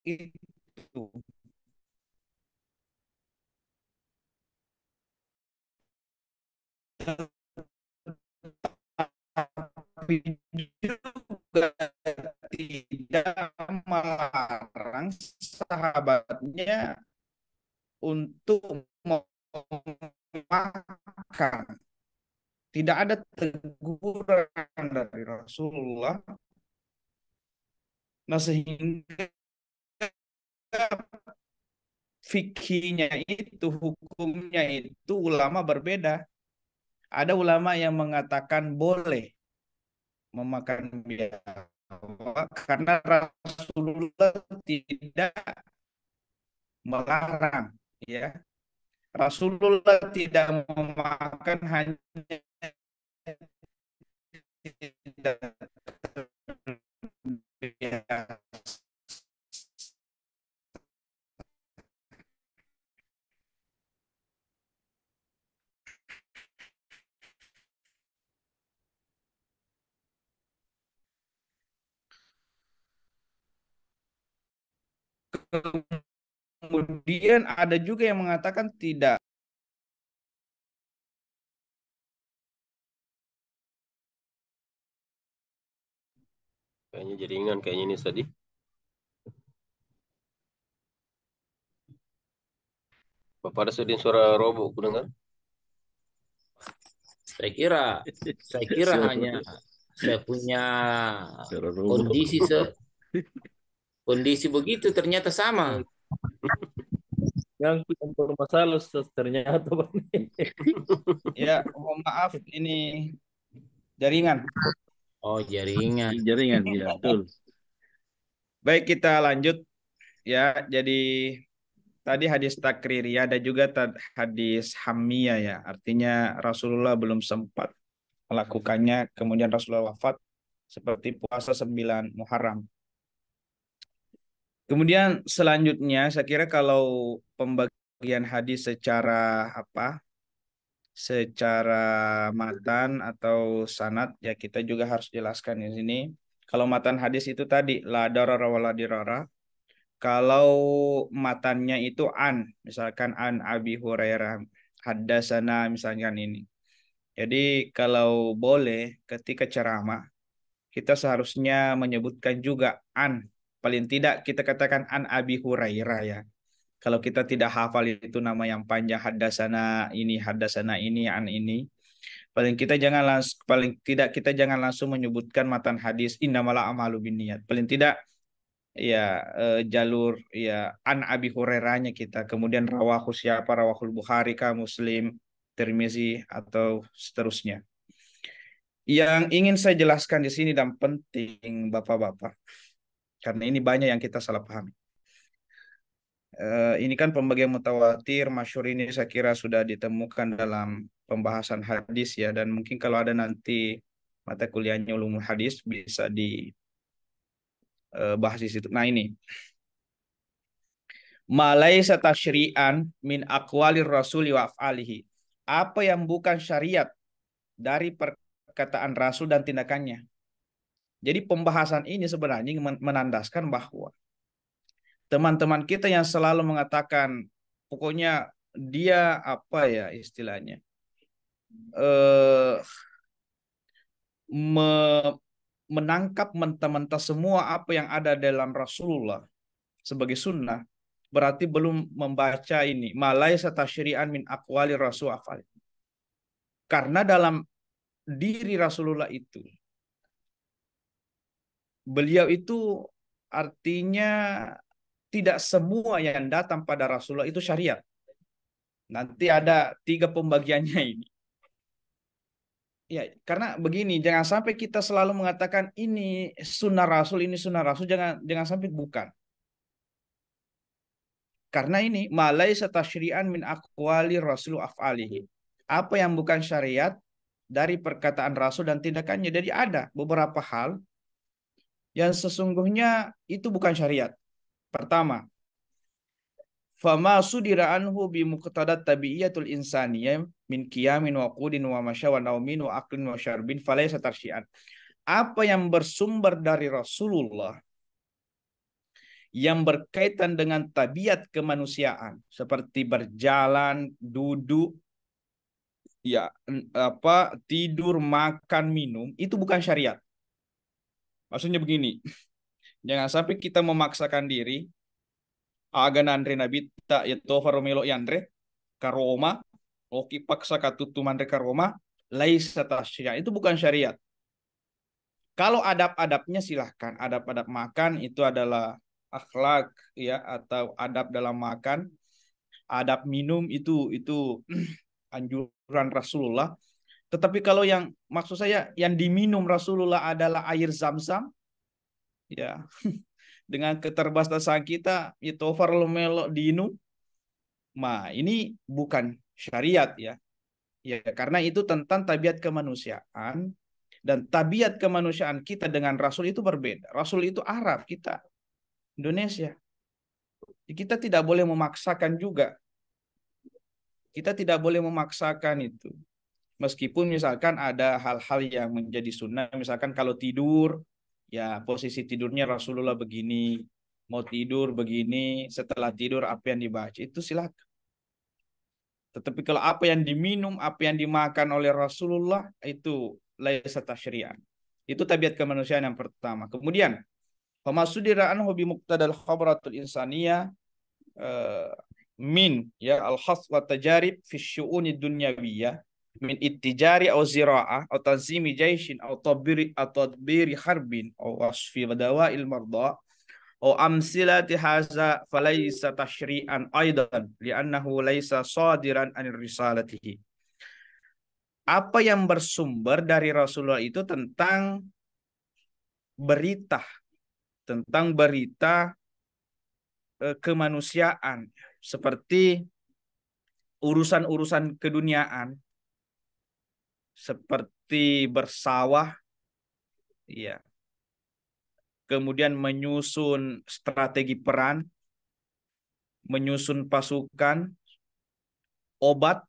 itu. Tapi juga tidak melarang sahabatnya untuk makan. Tidak ada teguran dari Rasulullah. Nah sehingga fikihnya itu, hukumnya itu ulama berbeda. Ada ulama yang mengatakan boleh memakan biawak karena Rasulullah tidak melarang ya. Rasulullah tidak memakan hanya tidak kemudian ada juga yang mengatakan tidak. Kayaknya jaringan kayaknya ini tadi. Bapak ada sedih suara robot ku dengar. Saya kira Suara- hanya saya punya suara robot. kondisi begitu ternyata sama. Yang bermasalah ternyata Bang. Ya, mohon maaf ini jaringan. Oh, jaringan. Jaringan, ya betul. Baik, kita lanjut ya. Jadi tadi hadis takririyah ada juga hadis hamiyah ya. Artinya Rasulullah belum sempat melakukannya, kemudian Rasulullah wafat seperti puasa 9 Muharram. Kemudian selanjutnya saya kira kalau pembagian hadis secara apa? Secara matan atau sanad ya kita juga harus jelaskan di sini. Kalau matan hadis itu tadi la darara wala dirara. Kalau matannya itu misalkan an Abi Hurairah haddasana misalkan ini. Jadi kalau boleh ketika ceramah kita seharusnya menyebutkan juga paling tidak kita katakan an Abi Hurairah ya. Kalau kita tidak hafal itu nama yang panjang haddasana ini an ini, paling tidak kita jangan langsung menyebutkan matan hadis innamal a'malu binniyat. Paling tidak ya jalur ya an Abi Hurairahnya kita, kemudian rawahul Bukhari kah Muslim, Tirmizi atau seterusnya. Yang ingin saya jelaskan di sini dan penting Bapak-bapak, karena ini banyak yang kita salah pahami. Ini kan pembagian mutawatir, masyhur ini saya kira sudah ditemukan dalam pembahasan hadis ya, dan mungkin kalau ada nanti mata kuliahnya ulumul hadis bisa dibahas di situ. Nah ini, malaisa tasyri'an min aqwalir rasuli wa af'alihi. apa yang bukan syariat dari perkataan Rasul dan tindakannya. Jadi pembahasan ini sebenarnya menandaskan bahwa teman-teman kita yang selalu mengatakan pokoknya dia apa ya istilahnya menangkap mentah-mentah semua apa yang ada dalam Rasulullah sebagai sunnah, berarti belum membaca ini malaysa tasyri'an min aqwali rasul afal. Karena dalam diri Rasulullah itu, beliau itu artinya tidak semua yang datang pada Rasulullah itu syariat. Nanti ada 3 pembagiannya ini. Ya, karena begini, jangan sampai kita selalu mengatakan ini sunnah Rasul, jangan sampai bukan. Karena ini malaysa tasyri'an min aqwali Rasul af'alihi. Apa yang bukan syariat dari perkataan Rasul dan tindakannya. Jadi ada beberapa hal yang sesungguhnya itu bukan syariat. Pertama, fama sudira anhu bi muqtadat tabi'iyatul insaniyah min qiyamin wa qudin wa masya wa naumin wa aqlin wa syarbin falaysa tarsyi'an. Apa yang bersumber dari Rasulullah yang berkaitan dengan tabiat kemanusiaan seperti berjalan, duduk, ya tidur, makan, minum, itu bukan syariat. Maksudnya begini, jangan sampai kita memaksakan diri agan Andre Nabita ya tova Romelo Yandre karoma oki paksa katutu mandre karoma laisa tasyri'an, itu bukan syariat. Kalau adab-adabnya silahkan, adab-adab makan itu adalah akhlak ya, atau adab dalam makan, adab minum itu anjuran Rasulullah. Tetapi kalau yang maksud saya yang diminum Rasulullah adalah air Zam-Zam, ya dengan keterbatasan kita itu farlomelo diinum, ini bukan syariat ya. Ya, karena itu tentang tabiat kemanusiaan, dan tabiat kemanusiaan kita dengan Rasul itu berbeda. Rasul itu Arab, kita Indonesia. Kita tidak boleh memaksakan juga. Kita tidak boleh memaksakan itu. Meskipun misalkan ada hal-hal yang menjadi sunnah, misalkan kalau tidur, ya posisi tidurnya Rasulullah begini, mau tidur begini, setelah tidur apa yang dibaca, itu silakan. Tetapi kalau apa yang diminum, apa yang dimakan oleh Rasulullah, itu laisa tasyri'an. Itu tabiat kemanusiaan yang pertama. Kemudian, famasudira anhu bi muqtadal khabratul insaniyah min ya al-khas wa tajarib fi syu'uni dunyawiyah min ittijari aw zira'ah aw tanzimi jaishin aw tadbiri harbin aw wasfi dawa'il marda aw amsilati haza falaysa tasyri'an aidan li'annahu laysa sadiran anir risalatihi. Apa yang bersumber dari Rasulullah itu tentang berita kemanusiaan, seperti urusan-urusan keduniaan, seperti bersawah, ya, kemudian menyusun strategi perang, menyusun pasukan, obat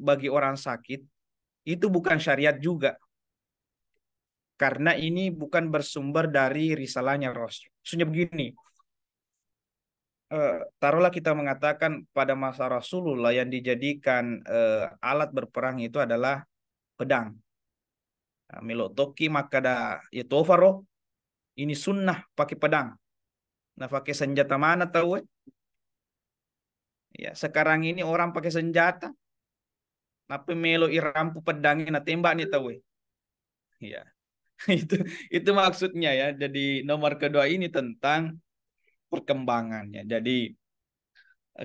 bagi orang sakit, itu bukan syariat juga. Karena ini bukan bersumber dari risalahnya Rasul. Maksudnya begini, taruhlah kita mengatakan pada masa Rasulullah yang dijadikan alat berperang itu adalah pedang. Milotoki makada itofaro, ini sunnah pakai pedang. Nah, pakai senjata mana tahu? Ya, sekarang ini orang pakai senjata. Tapi melo irampu pedangnya na tembak nih tahu? Ya. itu maksudnya ya. Jadi nomor kedua ini tentang perkembangannya. Jadi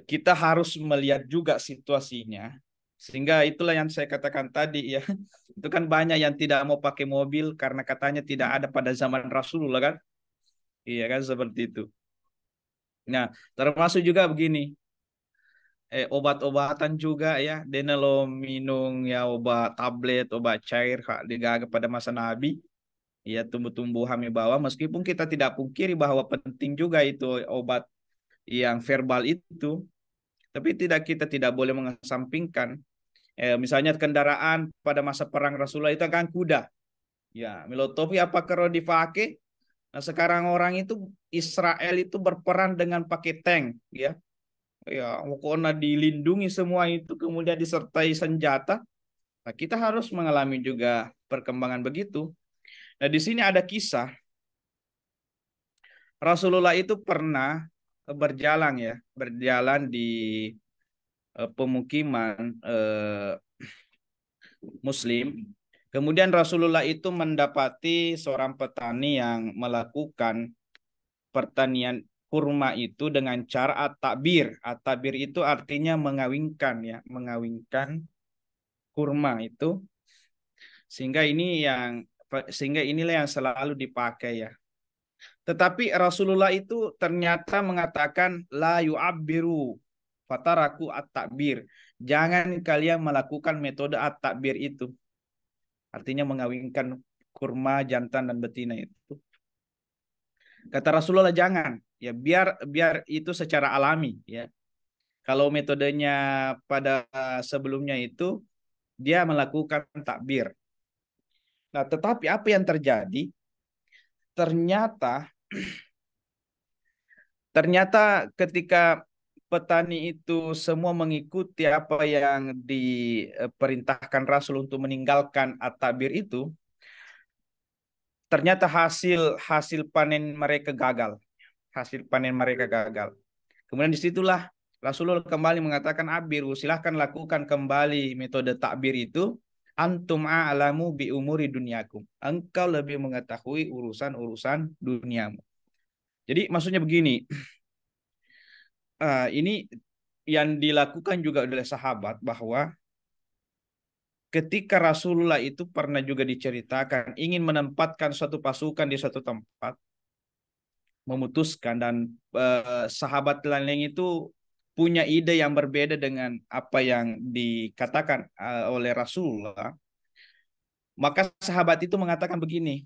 kita harus melihat juga situasinya. Sehingga itulah yang saya katakan tadi ya. Itu kan banyak yang tidak mau pakai mobil karena katanya tidak ada pada zaman Rasulullah kan. Iya kan seperti itu. Nah, termasuk juga begini. Obat-obatan juga ya. Dena lo minum ya obat tablet, obat cair digaga pada masa Nabi. Ya tumbuh-tumbuhan bawah, meskipun kita tidak pungkiri bahwa penting juga itu obat yang verbal itu, tapi kita tidak boleh mengesampingkan Misalnya kendaraan pada masa perang Rasulullah itu kan kuda. Ya, milotopi apa kalau dipakai? Nah, sekarang orang itu Israel itu berperang dengan pakai tank, ya. Ya, pokoknya dilindungi semua itu kemudian disertai senjata. Nah, kita harus mengalami juga perkembangan begitu. Nah, di sini ada kisah Rasulullah itu pernah berjalan ya, berjalan di pemukiman Muslim. Kemudian Rasulullah itu mendapati seorang petani yang melakukan pertanian kurma itu dengan cara at-takbir. At-takbir itu artinya mengawinkan ya, mengawinkan kurma itu. Sehingga inilah yang selalu dipakai ya. Tetapi Rasulullah itu ternyata mengatakan la yu'abbiru fataraku at-takbir. Jangan kalian melakukan metode at-takbir itu. Artinya mengawinkan kurma jantan dan betina itu. Kata Rasulullah jangan, ya biar itu secara alami ya. Kalau metodenya pada sebelumnya itu dia melakukan takbir. Nah, tetapi apa yang terjadi? Ternyata ketika petani itu semua mengikuti apa yang diperintahkan Rasul untuk meninggalkan at-takbir itu, ternyata hasil panen mereka gagal. Hasil panen mereka gagal. Kemudian disitulah Rasulullah kembali mengatakan abiru, silahkan lakukan kembali metode takbir itu. Antum a'lamu bi umuri dunyakum. Engkau lebih mengetahui urusan-urusan duniamu. Jadi maksudnya begini, ini yang dilakukan juga oleh sahabat bahwa ketika Rasulullah itu pernah juga diceritakan ingin menempatkan suatu pasukan di suatu tempat, memutuskan dan sahabat lain itu punya ide yang berbeda dengan apa yang dikatakan oleh Rasulullah, maka sahabat itu mengatakan begini,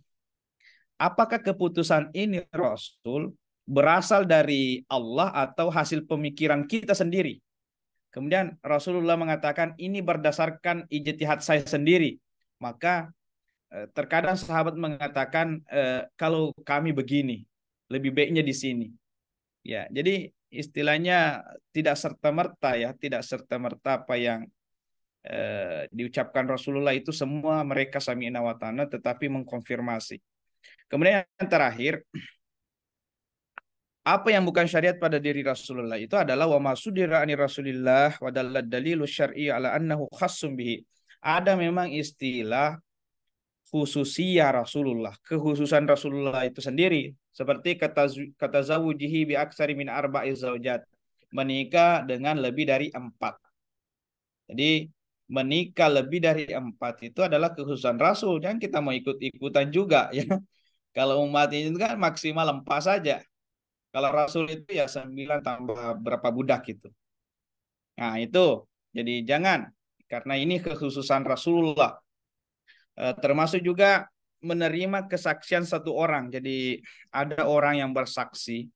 apakah keputusan ini Rasul berasal dari Allah atau hasil pemikiran kita sendiri? Kemudian Rasulullah mengatakan ini berdasarkan ijtihad saya sendiri. Maka terkadang sahabat mengatakan kalau kami begini, lebih baiknya di sini. Ya, jadi istilahnya tidak serta-merta ya, tidak serta-merta apa yang diucapkan Rasulullah itu semua mereka sami'na wa ta'na, tetapi mengkonfirmasi. Kemudian yang terakhir, apa yang bukan syariat pada diri Rasulullah itu adalah wa masudira ani Rasulillah wa dallad dalilu syar'i ala annahu khassum bihi. Ada memang istilah khususiyah Rasulullah, kekhususan Rasulullah itu sendiri, seperti kata zawujihi bi aksari min arba'i zaujat, menikah dengan lebih dari 4. Jadi menikah lebih dari 4 itu adalah kekhususan Rasul, jangan kita mau ikut-ikutan juga ya. Kalau umat ini kan maksimal 4 saja. Kalau Rasul itu ya 9 tambah berapa budak gitu. Nah itu, jadi jangan, karena ini kekhususan Rasulullah. Termasuk juga menerima kesaksian satu orang. Jadi ada orang yang bersaksi.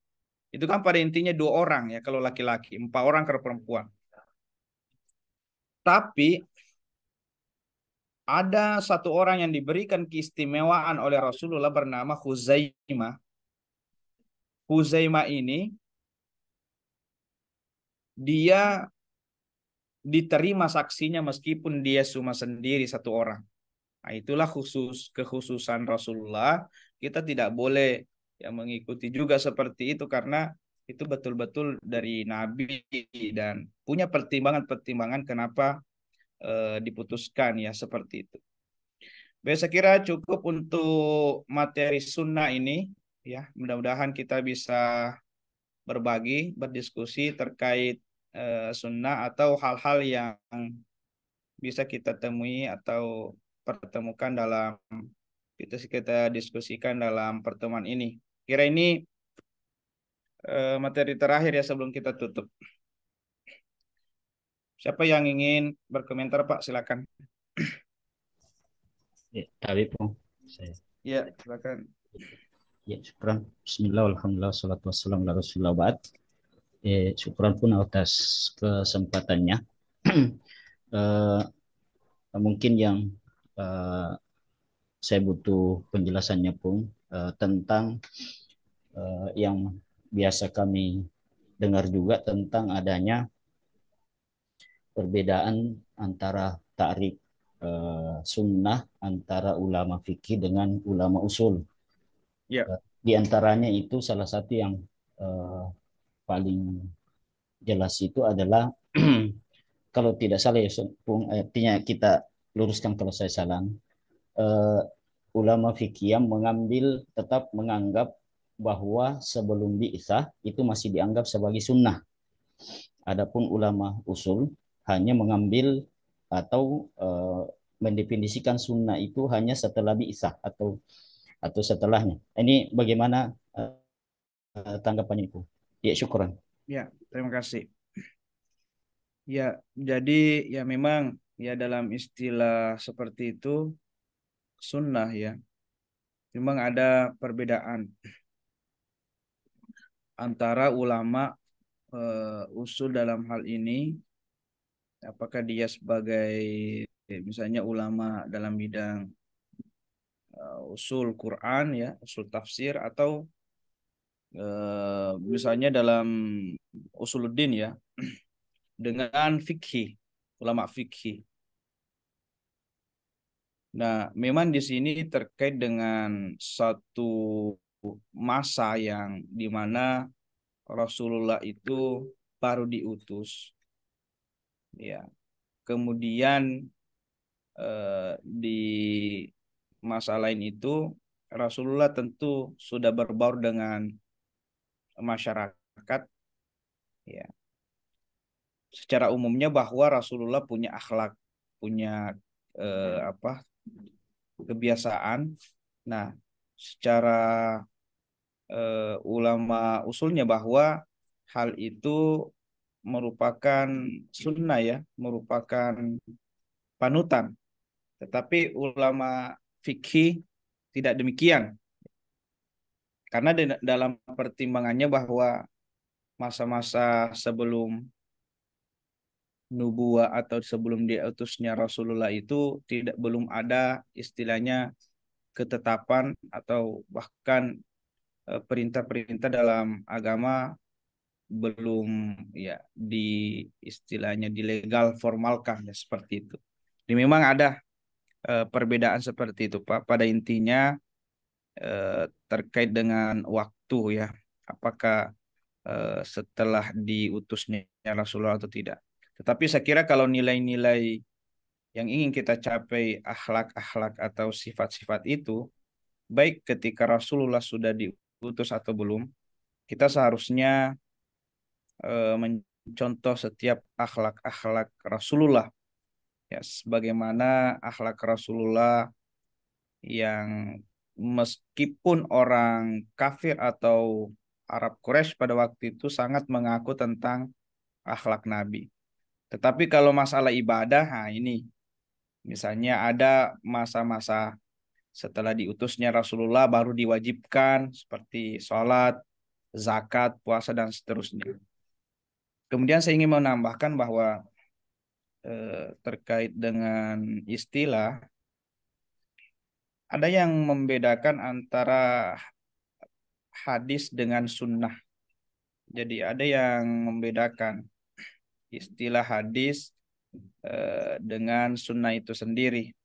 Itu kan pada intinya 2 orang ya kalau laki-laki, 4 orang kalau perempuan. Tapi ada satu orang yang diberikan keistimewaan oleh Rasulullah bernama Khuzaimah. Khuzaimah ini dia diterima saksinya meskipun dia cuma sendiri 1 orang. Nah, itulah kekhususan Rasulullah. Kita tidak boleh ya mengikuti juga seperti itu karena itu betul-betul dari Nabi dan punya pertimbangan-pertimbangan kenapa diputuskan ya seperti itu. Baik, saya kira cukup untuk materi sunnah ini ya. Mudah-mudahan kita bisa berbagi, berdiskusi terkait sunnah atau hal-hal yang bisa kita temui atau pertemukan dalam kita diskusikan dalam pertemuan ini. Kira ini materi terakhir ya sebelum kita tutup. Siapa yang ingin berkomentar Pak? Silakan. Ya, Habib, saya. Ya, silakan. Ya, syukran. Bismillah, alhamdulillah, salatu wassalamu ala rasulillah ba'd. Syukran pun atas kesempatannya. mungkin yang eh, saya butuh penjelasannya pun tentang yang biasa kami dengar juga tentang adanya perbedaan antara takrif sunnah antara ulama fikih dengan ulama usul. Ya, Di antaranya itu salah satu yang eh, paling jelas itu adalah kalau tidak salah ya, artinya kita luruskan kalau saya salah. eh, Ulama fikih mengambil tetap menganggap bahwa sebelum bi'tsah itu masih dianggap sebagai sunnah. Adapun ulama usul hanya mengambil atau mendefinisikan sunnah itu hanya setelah bi'tsah atau setelahnya. Ini bagaimana tanggapannya itu? Ya, syukran. ya, terima kasih. Ya, jadi ya memang ya dalam istilah seperti itu sunnah ya, memang ada perbedaan antara ulama usul dalam hal ini, apakah dia sebagai misalnya ulama dalam bidang usul Quran ya, usul tafsir atau misalnya dalam usuluddin ya, dengan fikih, ulama fikih. Nah, memang di sini terkait dengan satu masa yang dimana Rasulullah itu baru diutus, ya. Kemudian di masa lain itu Rasulullah tentu sudah berbaur dengan masyarakat, ya. Secara umumnya bahwa Rasulullah punya akhlak, punya apa kebiasaan. Nah, secara ulama usulnya bahwa hal itu merupakan sunnah ya, merupakan panutan. Tetapi ulama fikih tidak demikian. Karena dalam pertimbangannya bahwa masa-masa sebelum nubuah atau sebelum diutusnya Rasulullah itu belum ada istilahnya ketetapan atau bahkan perintah-perintah dalam agama belum ya istilahnya dilegal formalkan ya seperti itu. Jadi memang ada perbedaan seperti itu Pak. Pada intinya terkait dengan waktu ya, apakah setelah diutusnya Rasulullah atau tidak. Tetapi saya kira kalau nilai-nilai yang ingin kita capai, akhlak-akhlak atau sifat-sifat itu, baik ketika Rasulullah sudah diutus atau belum, kita seharusnya mencontoh setiap akhlak-akhlak Rasulullah ya, sebagaimana akhlak Rasulullah yang meskipun orang kafir atau Arab Quraisy pada waktu itu sangat mengaku tentang akhlak Nabi. Tetapi kalau masalah ibadah, nah ini misalnya ada masa-masa setelah diutusnya Rasulullah baru diwajibkan seperti sholat, zakat, puasa, dan seterusnya. Kemudian saya ingin menambahkan bahwa terkait dengan istilah, ada yang membedakan antara hadis dengan sunnah. Jadi ada yang membedakan istilah hadis dengan sunnah itu sendiri.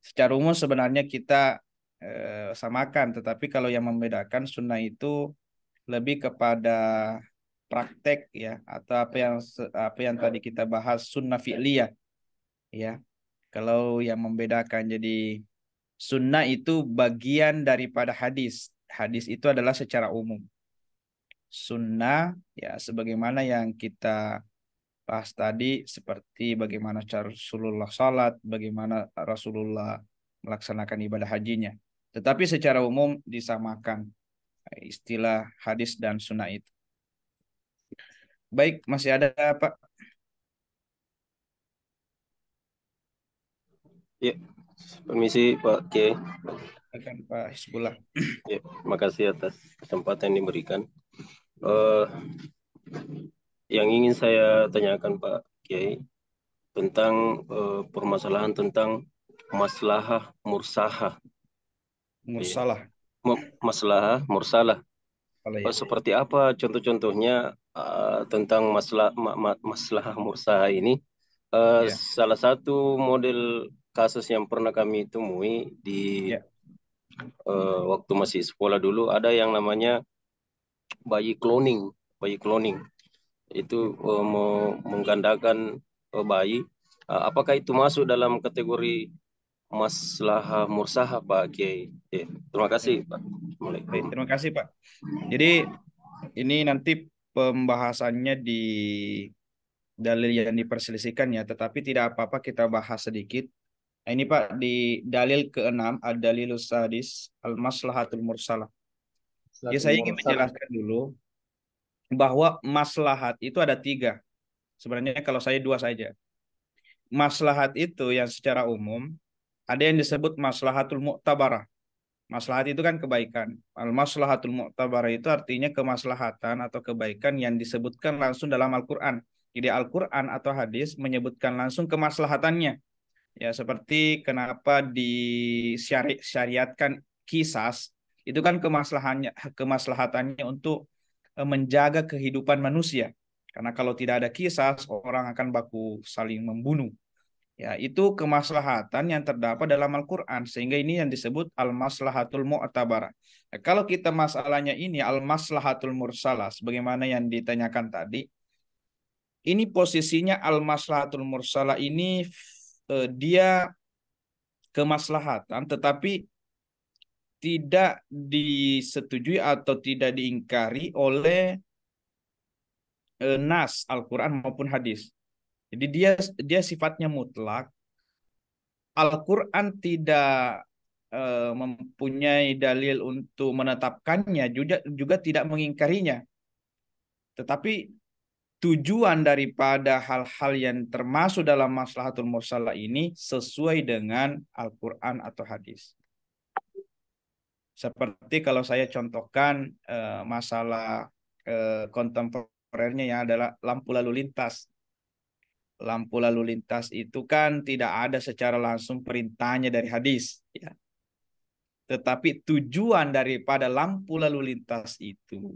Secara umum sebenarnya kita samakan, tetapi kalau yang membedakan sunnah itu lebih kepada praktek ya, atau apa yang tadi kita bahas sunnah fi'liyah ya. Kalau yang membedakan jadi sunnah itu bagian daripada hadis. Hadis itu adalah secara umum. Sunnah ya sebagaimana yang kita bahas tadi, seperti bagaimana cara Rasulullah salat, bagaimana Rasulullah melaksanakan ibadah hajinya. Tetapi secara umum disamakan istilah hadis dan sunnah itu. Baik, masih ada Pak? Ya, permisi Pak Kiai. Akan Pak Hizbullah. Ya, makasih atas kesempatan yang diberikan. Yang ingin saya tanyakan Pak Kiai tentang permasalahan tentang maslahah mursalah. Mursalah. Maslahah mursalah. Kalau ya. Seperti apa contoh-contohnya tentang maslahah mursalah ini? Ya. Salah satu model kasus yang pernah kami temui di Ya. waktu masih sekolah dulu, ada yang namanya bayi cloning. Bayi cloning itu mau menggandakan bayi. Apakah itu masuk dalam kategori maslahah mursalah, Pak Kiai? Terima Ya. kasih, Pak. Baik, Assalamualaikum. terima kasih Pak. Jadi ini nanti pembahasannya di dalil yang diperselisihkan ya, tetapi tidak apa-apa kita bahas sedikit. Nah, ini Pak di dalil ke-6 ad-dalilus sadis al-maslahatul mursalah. Ya, saya ingin menjelaskan dulu bahwa maslahat itu ada 3. Sebenarnya kalau saya 2 saja. Maslahat itu yang secara umum ada yang disebut maslahatul mu'tabarah. Maslahat itu kan kebaikan. Al-maslahatul mu'tabarah itu artinya kemaslahatan atau kebaikan yang disebutkan langsung dalam Al-Quran. Jadi Al-Quran atau hadis menyebutkan langsung kemaslahatannya. Ya, seperti kenapa disyariatkan kisas, itu kan kemaslahatannya untuk menjaga kehidupan manusia. Karena kalau tidak ada kisas, orang akan baku saling membunuh. Ya, itu kemaslahatan yang terdapat dalam Al-Quran. Sehingga ini yang disebut al-maslahatul mu'tabarah. Nah, kalau kita masalahnya ini al-maslahatul mursalah, sebagaimana yang ditanyakan tadi, ini posisinya al-maslahatul mursalah ini dia kemaslahatan, tetapi tidak disetujui atau tidak diingkari oleh nas Al-Quran maupun hadis. Jadi dia sifatnya mutlak. Al-Quran tidak mempunyai dalil untuk menetapkannya, juga tidak mengingkarinya. Tetapi tujuan daripada hal-hal yang termasuk dalam maslahatul mursalah ini sesuai dengan Al-Quran atau hadis. Seperti kalau saya contohkan masalah kontemporernya yang adalah lampu lalu lintas. Lampu lalu lintas itu kan tidak ada secara langsung perintahnya dari hadis, ya. Tetapi tujuan daripada lampu lalu lintas itu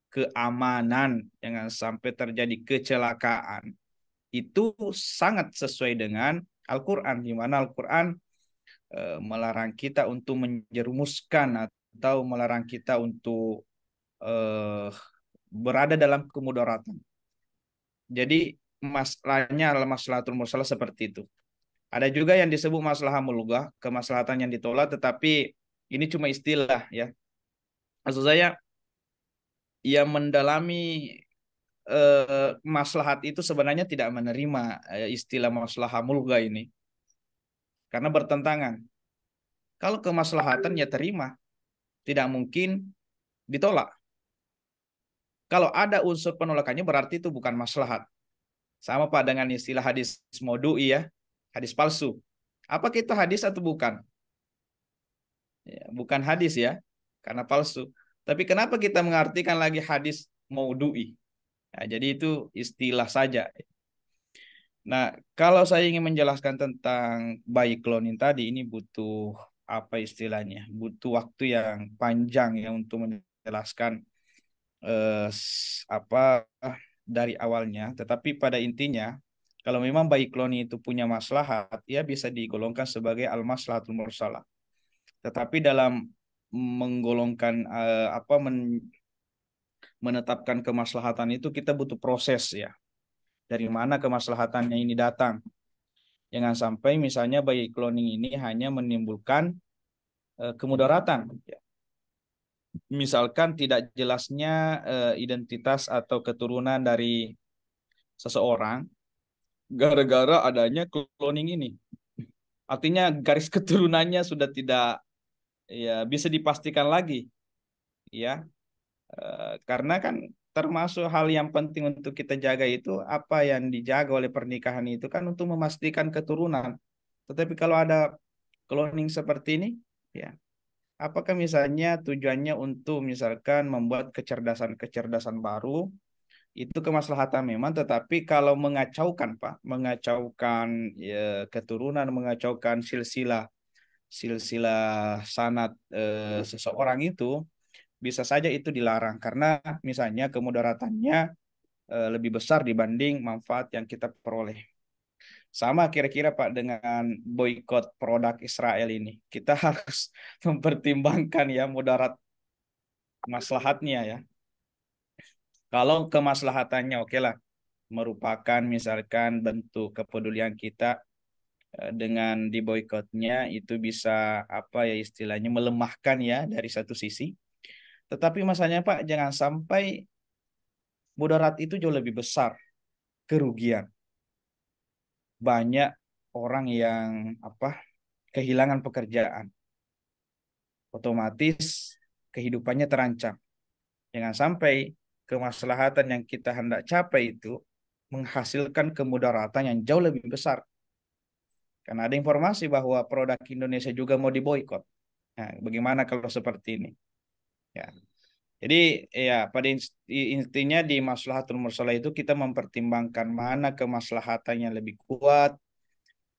keamanan, jangan sampai terjadi kecelakaan. Itu sangat sesuai dengan Al-Quran, di mana Al-Quran melarang kita untuk menjerumuskan atau melarang kita untuk berada dalam kemudaratan. Jadi masalahnya adalah maslahatul mursalah seperti itu. Ada juga yang disebut maslahah mulghah, kemaslahatan yang ditolak, tetapi ini cuma istilah ya. Maksud saya yang mendalami maslahat itu sebenarnya tidak menerima istilah maslahah mulghah ini. Karena bertentangan. Kalau kemaslahatan ya terima, tidak mungkin ditolak. Kalau ada unsur penolakannya berarti itu bukan maslahat. Sama Pak dengan istilah hadis maudu'i ya, hadis palsu. Apakah itu hadis atau bukan? Ya, bukan hadis ya, karena palsu. Tapi kenapa kita mengartikan lagi hadis maudu'i? Ya, jadi itu istilah saja. Nah, kalau saya ingin menjelaskan tentang bayi cloning tadi, ini butuh apa istilahnya? Butuh waktu yang panjang ya untuk menjelaskan apa dari awalnya. Tetapi pada intinya, kalau memang bayi cloning itu punya maslahat, ya bisa digolongkan sebagai al-maslahatul mursalah. Tetapi dalam menggolongkan menetapkan kemaslahatan itu kita butuh proses ya. Dari mana kemaslahatannya ini datang? Jangan sampai misalnya bayi cloning ini hanya menimbulkan kemudaratan. Ya. Misalkan tidak jelasnya identitas atau keturunan dari seseorang gara-gara adanya cloning ini. Artinya garis keturunannya sudah tidak ya bisa dipastikan lagi, ya. Karena kan termasuk hal yang penting untuk kita jaga itu apa yang dijaga oleh pernikahan itu kan untuk memastikan keturunan. Tetapi kalau ada cloning seperti ini, ya, apakah misalnya tujuannya untuk misalkan membuat kecerdasan-kecerdasan baru itu kemaslahatan memang, tetapi kalau mengacaukan Pak, mengacaukan ya, keturunan, mengacaukan silsilah sanad seseorang itu bisa saja itu dilarang karena misalnya kemudaratannya lebih besar dibanding manfaat yang kita peroleh. Sama kira-kira Pak dengan boykot produk Israel ini. Kita harus mempertimbangkan ya mudarat maslahatnya ya. Kalau kemaslahatannya oke lah, merupakan misalkan bentuk kepedulian kita dengan diboykotnya itu bisa apa ya istilahnya melemahkan ya dari satu sisi. Tetapi masalahnya Pak jangan sampai mudarat itu jauh lebih besar kerugian. Banyak orang yang apa kehilangan pekerjaan. Otomatis kehidupannya terancam. Jangan sampai kemaslahatan yang kita hendak capai itu menghasilkan kemudaratan yang jauh lebih besar. Karena ada informasi bahwa produk Indonesia juga mau diboikot. Nah, bagaimana kalau seperti ini? Ya. Jadi ya pada intinya di maslahatul mursalah itu kita mempertimbangkan mana kemaslahatan yang lebih kuat,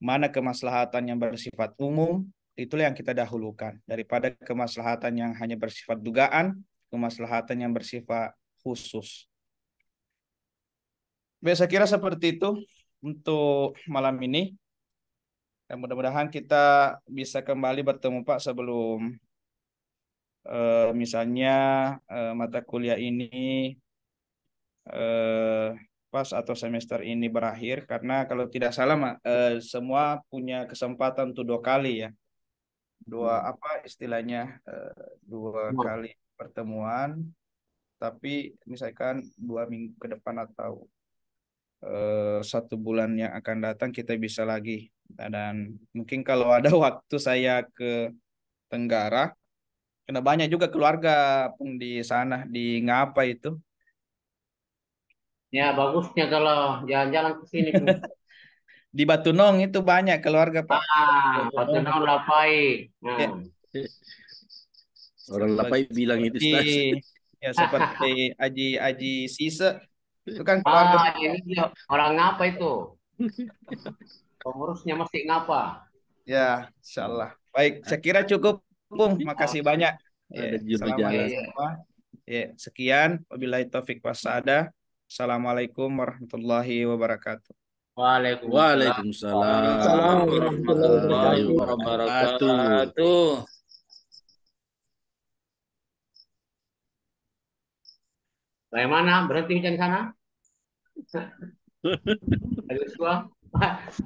mana kemaslahatan yang bersifat umum, itulah yang kita dahulukan daripada kemaslahatan yang hanya bersifat dugaan, kemaslahatan yang bersifat khusus. Baik, saya kira seperti itu untuk malam ini. Dan mudah-mudahan kita bisa kembali bertemu Pak sebelum misalnya mata kuliah ini pas atau semester ini berakhir karena kalau tidak salah semua punya kesempatan untuk 2 kali ya. Apa istilahnya 2 kali pertemuan tapi misalkan 2 minggu ke depan atau 1 bulan yang akan datang kita bisa lagi dan mungkin kalau ada waktu saya ke Tenggara karena banyak juga keluarga pun di sana di Ngapa itu. Ya, bagusnya kalau jalan-jalan ke sini. Di Batunong itu banyak keluarga Pak. Batunong Lapai. Ya. Orang Lapai bilang itu ya seperti Aji Sise itu kan keluarga. Ini dia orang ngapa itu? Pengurusnya masih ngapa? Ya, insyaallah. Baik, saya kira cukup, Bung. Makasih banyak. Ya, Assalamualaikum. Ya, sekian. Wabillahi taufik wasada. Assalamualaikum warahmatullahi wabarakatuh. Waalaikumsalam warahmatullahi wabarakatuh. Bagaimana? Berhenti hujan di sana? Bagus gua.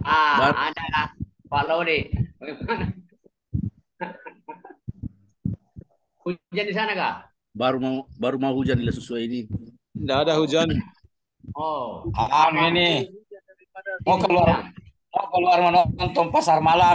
Ada Pak Lodi. Bagaimana? Hujan di sana kah? Baru mau hujan di sesuai ini. Tidak ada hujan. Oh, ini. Mau keluar menonton pasar malam.